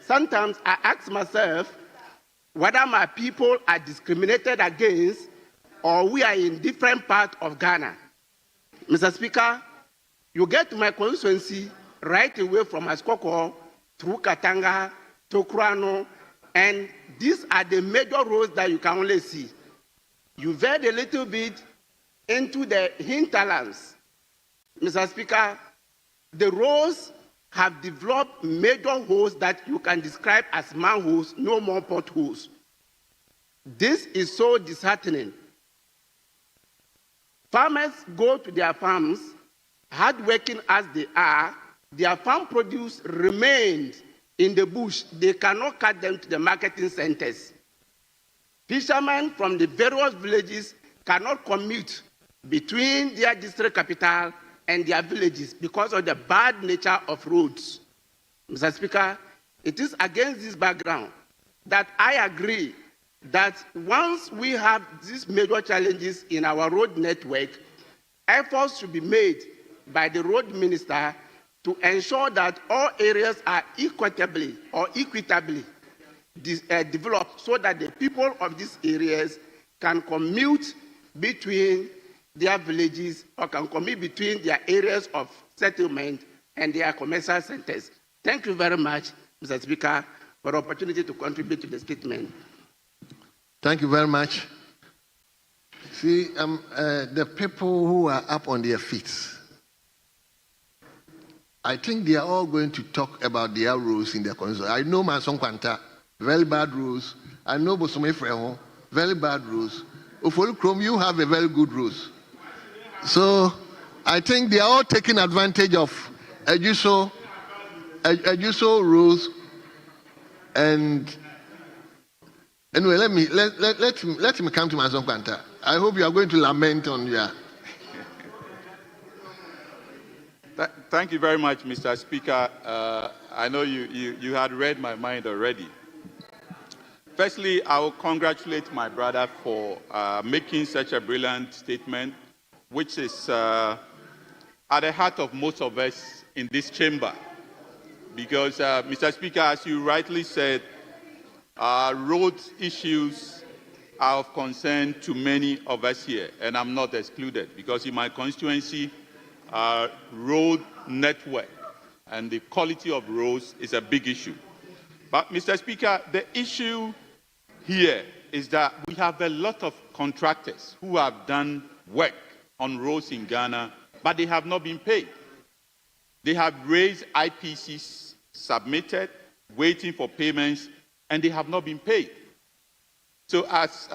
Sometimes I ask myself whether my people are discriminated against or we are in different parts of Ghana. Mr. Speaker, you get to my constituency right away from Askoko through Katanga to Kurano, and these are the major roads that you can only see. You veered a little bit into the hinterlands. Mr. Speaker, the roads have developed major holes that you can describe as manholes, no more potholes. This is so disheartening. Farmers go to their farms, hardworking as they are, their farm produce remains in the bush. They cannot cut them to the marketing centers. Fishermen from the various villages cannot commute between their district capital and their villages because of the bad nature of roads. Mr. Speaker, it is against this background that I agree that once we have these major challenges in our road network, efforts should be made by the road minister to ensure that all areas are equitably developed so that the people of these areas can commute between their villages or can commute between their areas of settlement and their commercial centers. Thank you very much, Mr. Speaker, for the opportunity to contribute to the statement. Thank you very much. See, the people who are up on their feet, I think they are all going to talk about their rules in their constituency. I know Manson Kwanta, very bad rules. I know Bosome Freho, very bad rules. Ufolu Krom, you have a very good rules. So I think they are all taking advantage of Ejuso rules. And anyway, let him come to Manson Kwanta. I hope you are going to lament on your. Thank you very much, Mr. Speaker. I know you had read my mind already. Firstly, I will congratulate my brother for making such a brilliant statement, which is at the heart of most of us in this chamber. Because, Mr. Speaker, as you rightly said, road issues are of concern to many of us here, and I'm not excluded, because in my constituency, road network and the quality of roads is a big issue. But, Mr. Speaker, the issue here is that we have a lot of contractors who have done work on roads in Ghana, but they have not been paid. They have raised IPCs, submitted, waiting for payments, and they have not been paid. So as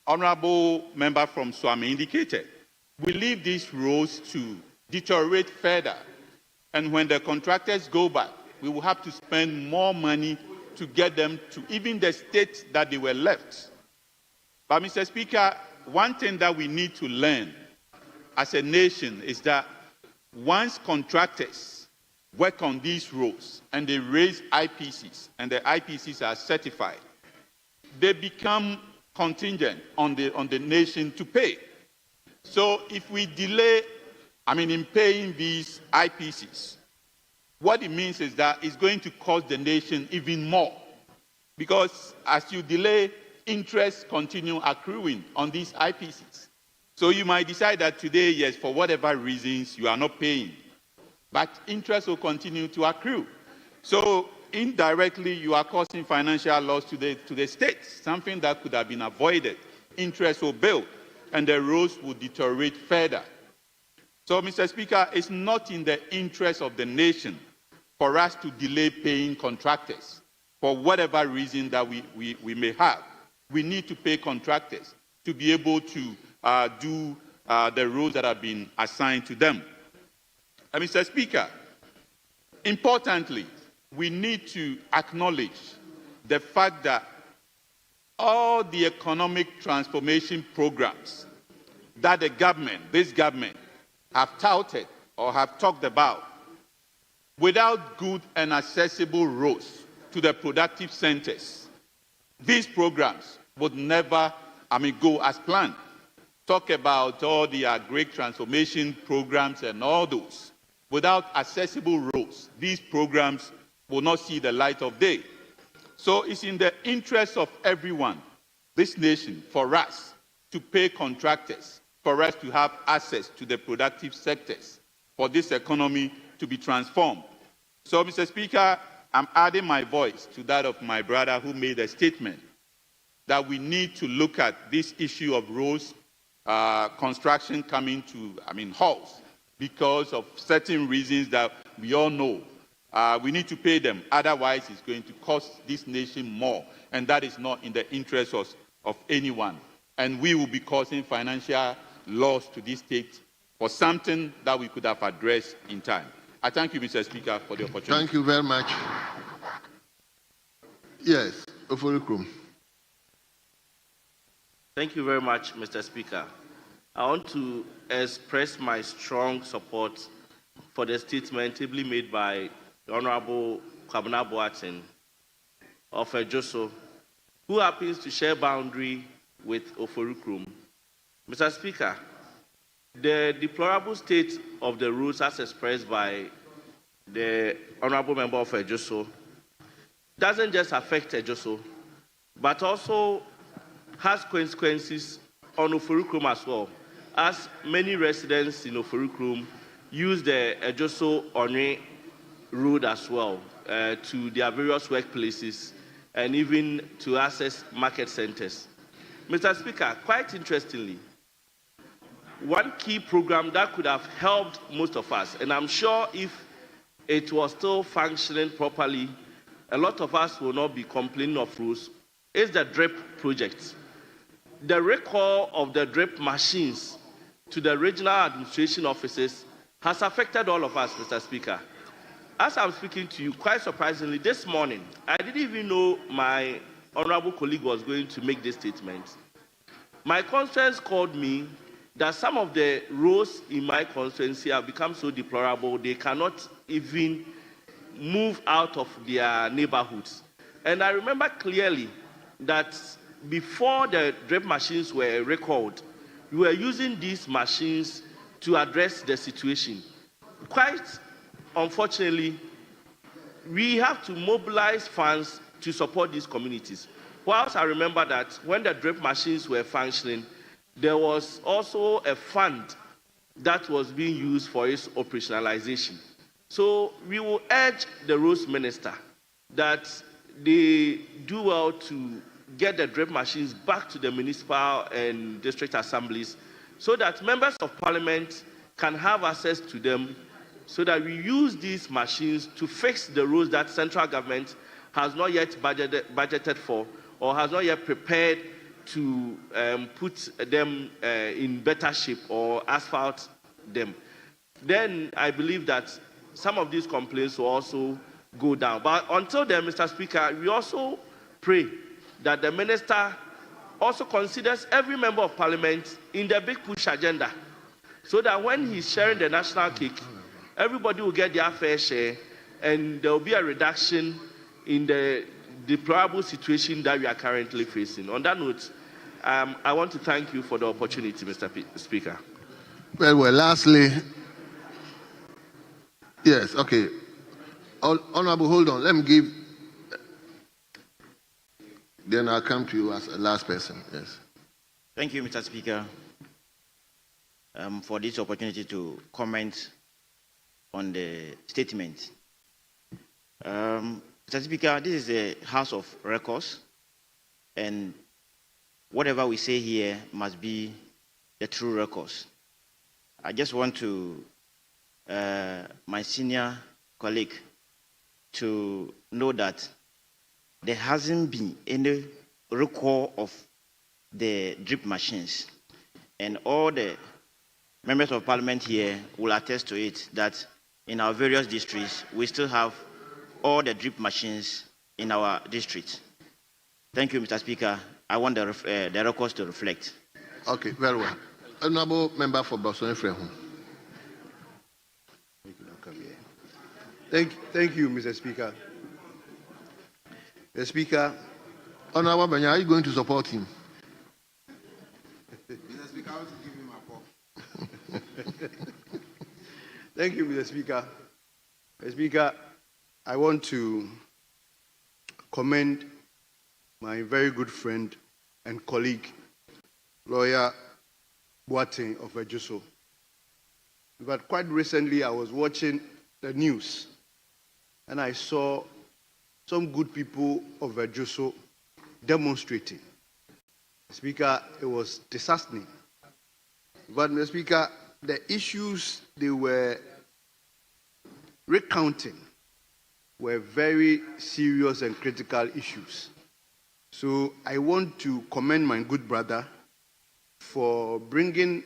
Honorable Member from Swami indicated, we leave these roads to deteriorate further. And when the contractors go back, we will have to spend more money to get them to even the state that they were left. But Mr. Speaker, one thing that we need to learn as a nation is that once contractors work on these roads and they raise IPCs and the IPCs are certified, they become contingent on the nation to pay. So if we delay, in paying these IPCs, what it means is that it's going to cost the nation even more. Because as you delay, interest continue accruing on these IPCs. So you might decide that today, yes, for whatever reasons, you are not paying. But interest will continue to accrue. So indirectly, you are causing financial loss to the states, something that could have been avoided. Interest will build, and the roads will deteriorate further. So, Mr. Speaker, it's not in the interest of the nation for us to delay paying contractors for whatever reason that we may have. We need to pay contractors to be able to do the roles that have been assigned to them. And Mr. Speaker, importantly, we need to acknowledge the fact that all the economic transformation programs that this government, have touted or have talked about, without good and accessible roads to the productive centers, these programs would never, go as planned. Talk about all the great transformation programs and all those. Without accessible roads, these programs will not see the light of day. So it's in the interest of everyone, this nation, for us to pay contractors, for us to have access to the productive sectors, for this economy to be transformed. So, Mr. Speaker, I'm adding my voice to that of my brother who made a statement that we need to look at this issue of roads construction coming to, halts because of certain reasons that we all know. We need to pay them, otherwise it's going to cost this nation more, and that is not in the interest of anyone. And we will be causing financial loss to this state for something that we could have addressed in time. I thank you, Mr. Speaker, for the opportunity. Thank you very much. Yes, Oforikrum. Thank you very much, Mr. Speaker. I want to express my strong support for the statement ably made by the Honorable Kwabena Boateng of Ejoso, who happens to share boundary with Oforikrum. Mr. Speaker, the deplorable state of the roads as expressed by the Honorable Member of Ejoso doesn't just affect Ejoso, but also has consequences on Oforikrum as well, as many residents in Oforikrum use the Ejoso-Onwe road as well to their various workplaces and even to access market centers. Mr. Speaker, quite interestingly, one key program that could have helped most of us, and I'm sure if it was still functioning properly, a lot of us will not be complaining of roads, is the DRIP project. The recall of the DRIP machines to the regional administration offices has affected all of us, Mr. Speaker. As I'm speaking to you, quite surprisingly, this morning, I didn't even know my honorable colleague was going to make this statement. My constituents called me that some of the roads in my constituency have become so deplorable, they cannot even move out of their neighborhoods. And I remember clearly that before the DRIP machines were recalled, we were using these machines to address the situation. Quite unfortunately, we have to mobilize funds to support these communities. Whilst I remember that when the DRIP machines were functioning, there was also a fund that was being used for its operationalization. So we will urge the roads minister that they do well to get the DRIP machines back to the municipal and district assemblies so that members of parliament can have access to them so that we use these machines to fix the roads that central government has not yet budgeted for or has not yet prepared to put them in better shape or asphalt them. Then I believe that some of these complaints will also go down. But until then, Mr. Speaker, we also pray that the minister also considers every member of parliament in the big push agenda, so that when he's sharing the national cake, everybody will get their fair share and there will be a reduction in the deplorable situation that we are currently facing. On that note, I want to thank you for the opportunity, Mr. Speaker. Well, lastly, yes, okay. Honorable, hold on. Let me give, then I'll come to you as a last person. Yes. Thank you, Mr. Speaker, for this opportunity to comment on the statement. Mr. Speaker, this is a House of Records, and whatever we say here must be the true records. I just want to, my senior colleague, to know that there hasn't been any recall of the drip machines, and all the members of parliament here will attest to it, that in our various districts, we still have all the drip machines in our district. Thank you, Mr. Speaker. I want the records to reflect. Okay, very well. Honorable member for Boston Frehu. Thank you, Mr. Speaker. Mr. Speaker. Honorable Banya, are you going to support him? Mr. Speaker, I want to give him a call. Thank you, Mr. Speaker. Mr. Speaker, I want to commend my very good friend and colleague, lawyer Boateng of Ejuso. But quite recently, I was watching the news, and I saw some good people of Ejuso demonstrating. Speaker, it was disheartening. But, Mr. Speaker, the issues they were recounting were very serious and critical issues. So I want to commend my good brother for bringing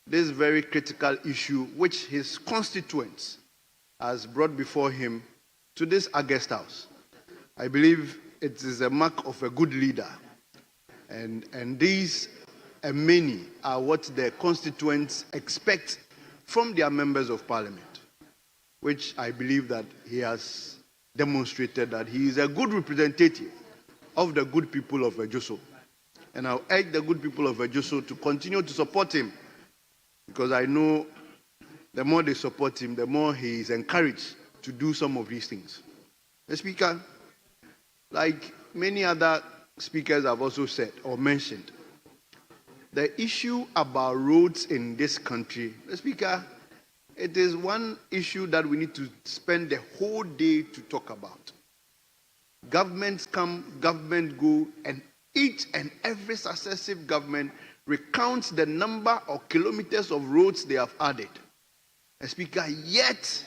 this very critical issue, which his constituents has brought before him, to this August House. I believe it is a mark of a good leader. And these and many are what the constituents expect from their members of parliament, which I believe that he has demonstrated that he is a good representative of the good people of Ejuso. And I'll urge the good people of Ejuso to continue to support him, because I know the more they support him, the more he is encouraged to do some of these things. The Speaker, like many other speakers have also said or mentioned, the issue about roads in this country, the Speaker, it is one issue that we need to spend the whole day to talk about. Governments come, government go, and each and every successive government recounts the number of kilometers of roads they have added. And Speaker, yet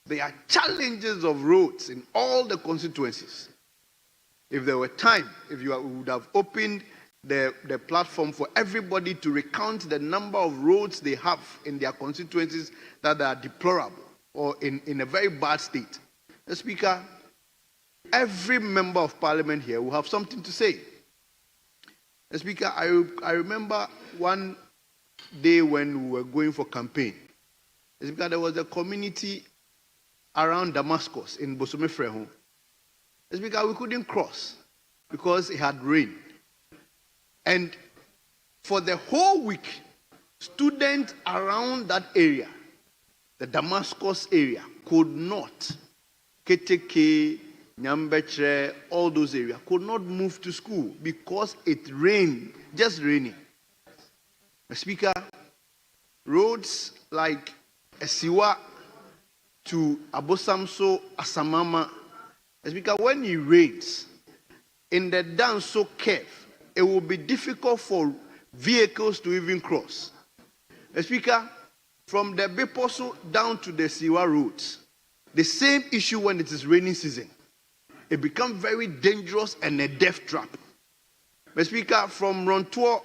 there are challenges of roads in all the constituencies. If there were time, if you would have opened the platform for everybody to recount the number of roads they have in their constituencies that are deplorable or in a very bad state. The Speaker, every member of parliament here will have something to say. The Speaker, I remember one day when we were going for campaign. The Speaker, there was a community around Damascus in Bosome Frehu. The Speaker, we couldn't cross because it had rained. And for the whole week, students around that area, the Damascus area, could not, Keteke, Nyambetre, all those areas, could not move to school because it rained, just raining. Mr. Speaker, roads like Esiwa to Abosamso, Asamama, Mr. Speaker, when it rains, in the Danso curve, it will be difficult for vehicles to even cross. Mr. Speaker, from the Beposo down to the Siwa roads, the same issue when it is raining season. It becomes very dangerous and a death trap. Mr. Speaker, from Rontuo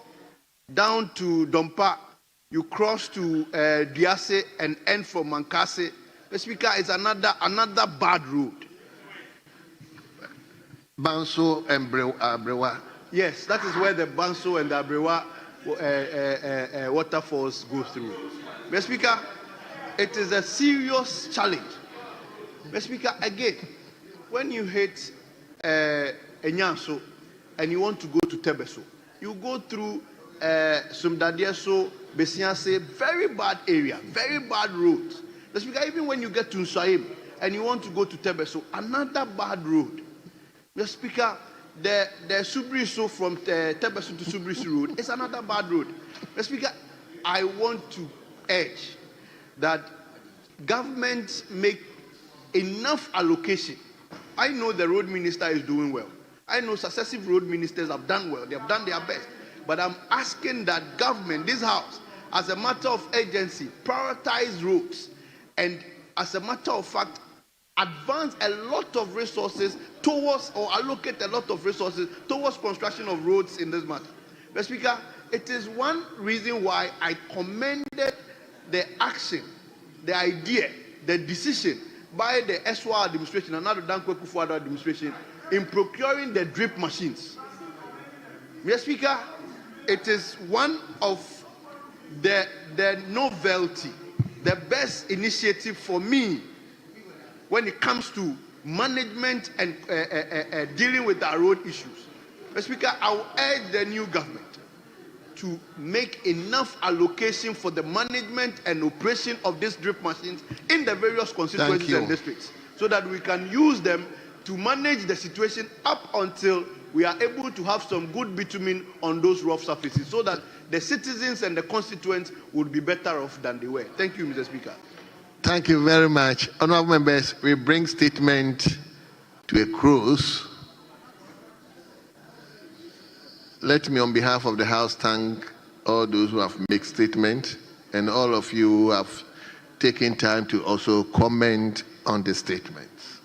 down to Dompa, you cross to Diase and end from Mankase. Mr. Speaker, it's another bad road. Banso and Brewa. Yes, that is where the Banso and the Brewa waterfalls go through. Mr. Speaker, it is a serious challenge. Mr. Speaker, again, when you hit Enyanso and you want to go to Tebeso, you go through Sumdadieso, Besianse, very bad area, very bad roads. Mr. Speaker, even when you get to Nsaim and you want to go to Tebeso, another bad road. Mr. Speaker, the Subriso from Tebeso to Subriso road is another bad road. Mr. Speaker, I want to urge that government make enough allocation. I know the road minister is doing well. I know successive road ministers have done well. They have done their best. But I'm asking that government, this house, as a matter of urgency, prioritize roads and as a matter of fact, advance a lot of resources towards or allocate a lot of resources towards construction of roads in this matter. Mr. Speaker, it is one reason why I commended the action, the idea, the decision by the SWA administration and now the Dankwa Kufuor administration in procuring the drip machines. Mr. Speaker, it is one of the novelty, the best initiative for me when it comes to management and dealing with our road issues. Mr. Speaker, I will urge the new government to make enough allocation for the management and operation of these drip machines in the various constituencies and districts so that we can use them to manage the situation up until we are able to have some good bitumen on those rough surfaces so that the citizens and the constituents would be better off than they were. Thank you, Mr. Speaker. Thank you very much. Honourable members, we bring statement to a close. Let me, on behalf of the House, thank all those who have made statement and all of you who have taken time to also comment on the statements.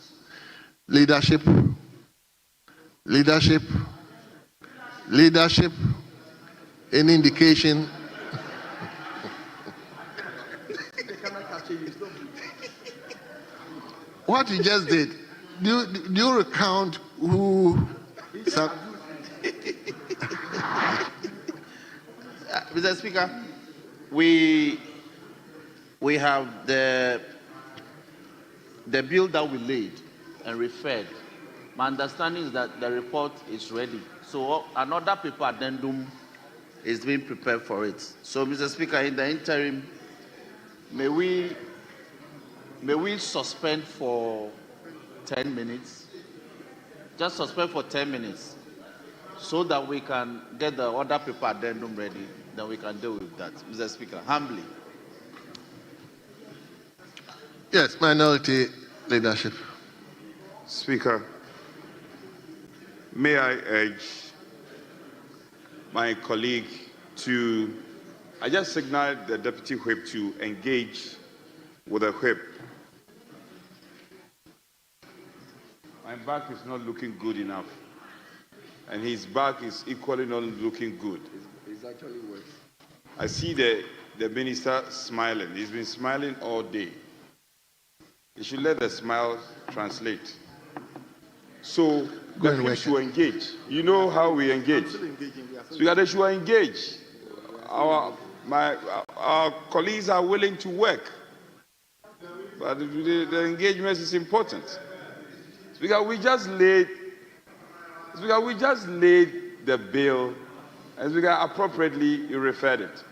Leadership, leadership, leadership, any indication? What you just did, do you recount who? Mr. Speaker, we have the bill that we laid and referred. My understanding is that the report is ready. So another paper addendum is being prepared for it. So, Mr. Speaker, in the interim, may we suspend for 10 minutes? Just suspend for 10 minutes so that we can get the other paper addendum ready. Then we can deal with that, Mr. Speaker, humbly. Yes, minority leadership. Speaker, may I urge my colleague I just signaled the Deputy Whip to engage with the Whip. My back is not looking good enough, and his back is equally not looking good. It's actually worse. I see the minister smiling. He's been smiling all day. You should let the smile translate. So the people should engage. You know how we engage. So they should engage. Our colleagues are willing to work, but the engagement is important. Speaker, we just laid the bill, and Speaker, appropriately you referred it.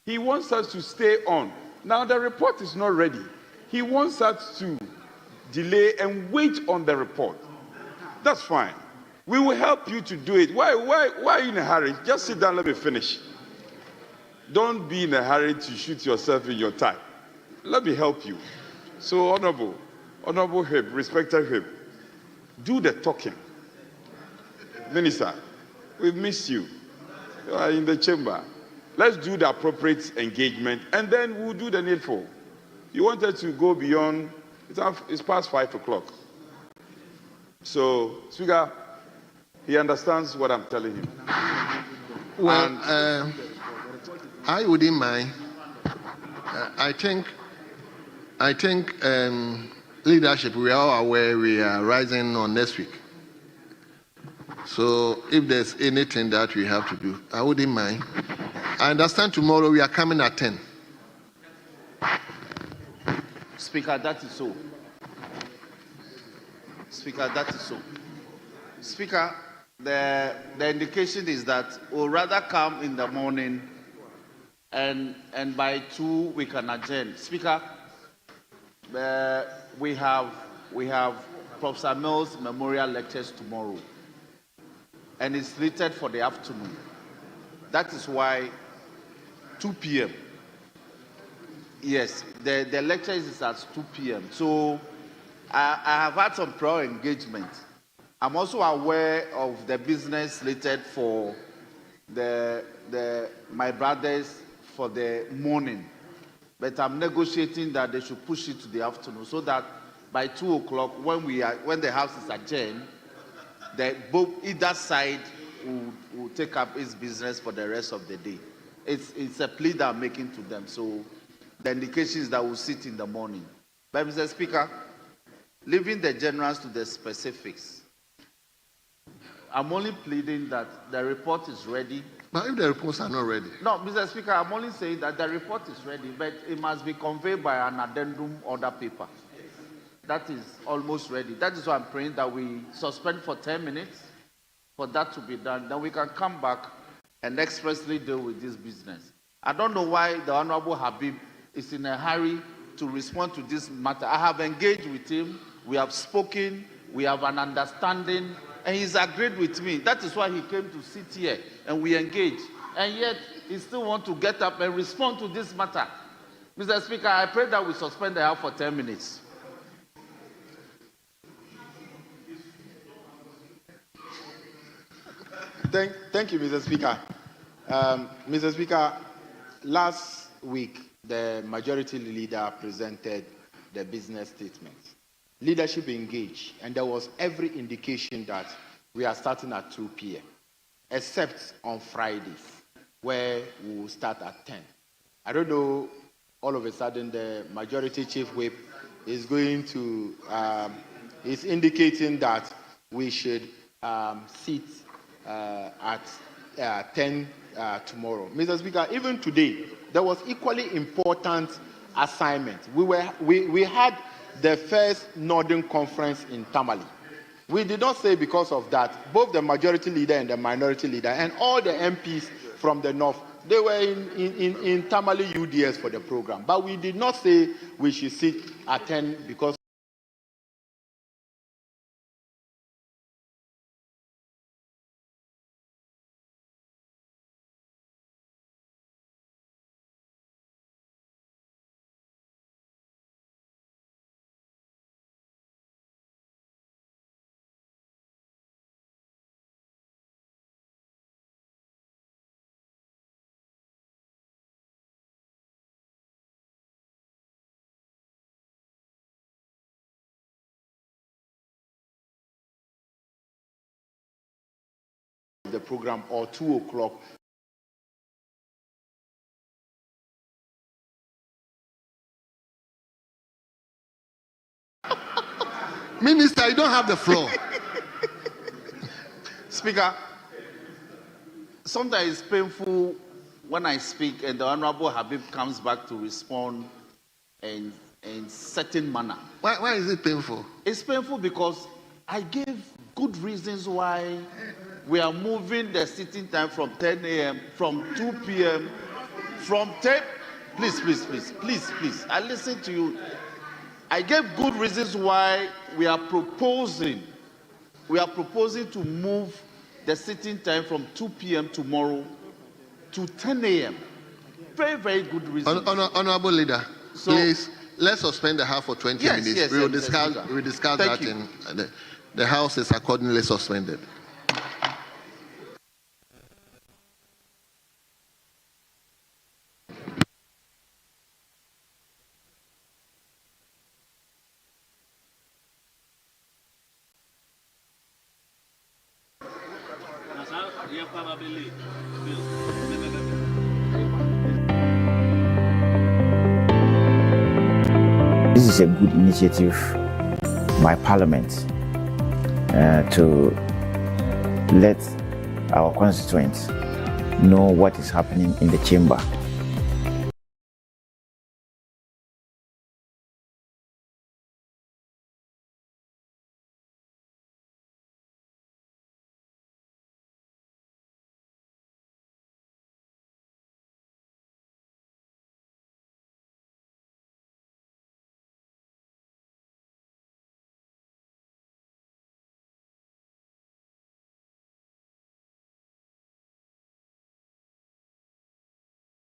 He wants us to stay on. Now the report is not ready. He wants us to delay and wait on the report. That's fine. We will help you to do it. Why are you in a hurry? Just sit down, let me finish. Don't be in a hurry to shoot yourself in your tie. Let me help you. So, Honorable Whip, respected Whip, do the talking. Minister, we miss you. You are in the chamber. Let's do the appropriate engagement, and then we'll do the needful. You wanted to go beyond, it's past 5 o'clock. So, Speaker, he understands what I'm telling him. Well, I wouldn't mind. I think leadership, we are all aware we are rising on next week. So if there's anything that we have to do, I wouldn't mind. I understand tomorrow we are coming at 10. Speaker, that is so. Speaker, that is so. Speaker, the indication is that we'll rather come in the morning and by 2 we can adjourn. Speaker, we have Professor Mills Memorial Lectures tomorrow, and it's slated for the afternoon. That is why 2 p.m. Yes, the lecture is at 2 p.m. So I have had some prior engagement. I'm also aware of the business slated for my brothers for the morning, but I'm negotiating that they should push it to the afternoon so that by 2 o'clock, when the house is adjourned, either side will take up its business for the rest of the day. It's a plea that I'm making to them. So the indication is that we'll sit in the morning. But Mr. Speaker, leaving the generals to the specifics, I'm only pleading that the report is ready. But if the reports are not ready? No, Mr. Speaker, I'm only saying that the report is ready, but it must be conveyed by an addendum order paper. That is almost ready. That is why I'm praying that we suspend for 10 minutes for that to be done. Then we can come back and expressly deal with this business. I don't know why the Honorable Habib is in a hurry to respond to this matter. I have engaged with him. We have spoken. We have an understanding. And he's agreed with me. That is why he came to sit here and we engaged. And yet, he still wants to get up and respond to this matter. Mr. Speaker, I pray that we suspend the House for 10 minutes. Thank you, Mr. Speaker. Mr. Speaker, last week, the majority leader presented the business statement. Leadership engaged, and there was every indication that we are starting at 2 p.m., except on Fridays, where we will start at 10. I don't know, all of a sudden, the majority chief whip is going to, is indicating that we should sit at 10 tomorrow. Mr. Speaker, even today, there was equally important assignment. We had the first Northern Conference in Tamale. We did not say because of that, both the majority leader and the minority leader and all the MPs from the North, they were in Tamale UDS for the program. But we did not say we should sit at 10 because the program or 2 o'clock. Minister, you don't have the floor. Speaker, sometimes it's painful when I speak and the Honorable Habib comes back to respond in certain manner. Why is it painful? It's painful because I gave good reasons why we are moving the sitting time from 10 a.m., from 2 p.m., from 10... Please. I listen to you. I gave good reasons why we are proposing to move the sitting time from 2 p.m. tomorrow to 10 a.m. Very, very good reason. Honorable Leader, please, let's suspend the House for 20 minutes. Yes, we will discuss that in the House is accordingly suspended. This is a good initiative by Parliament to let our constituents know what is happening in the chamber.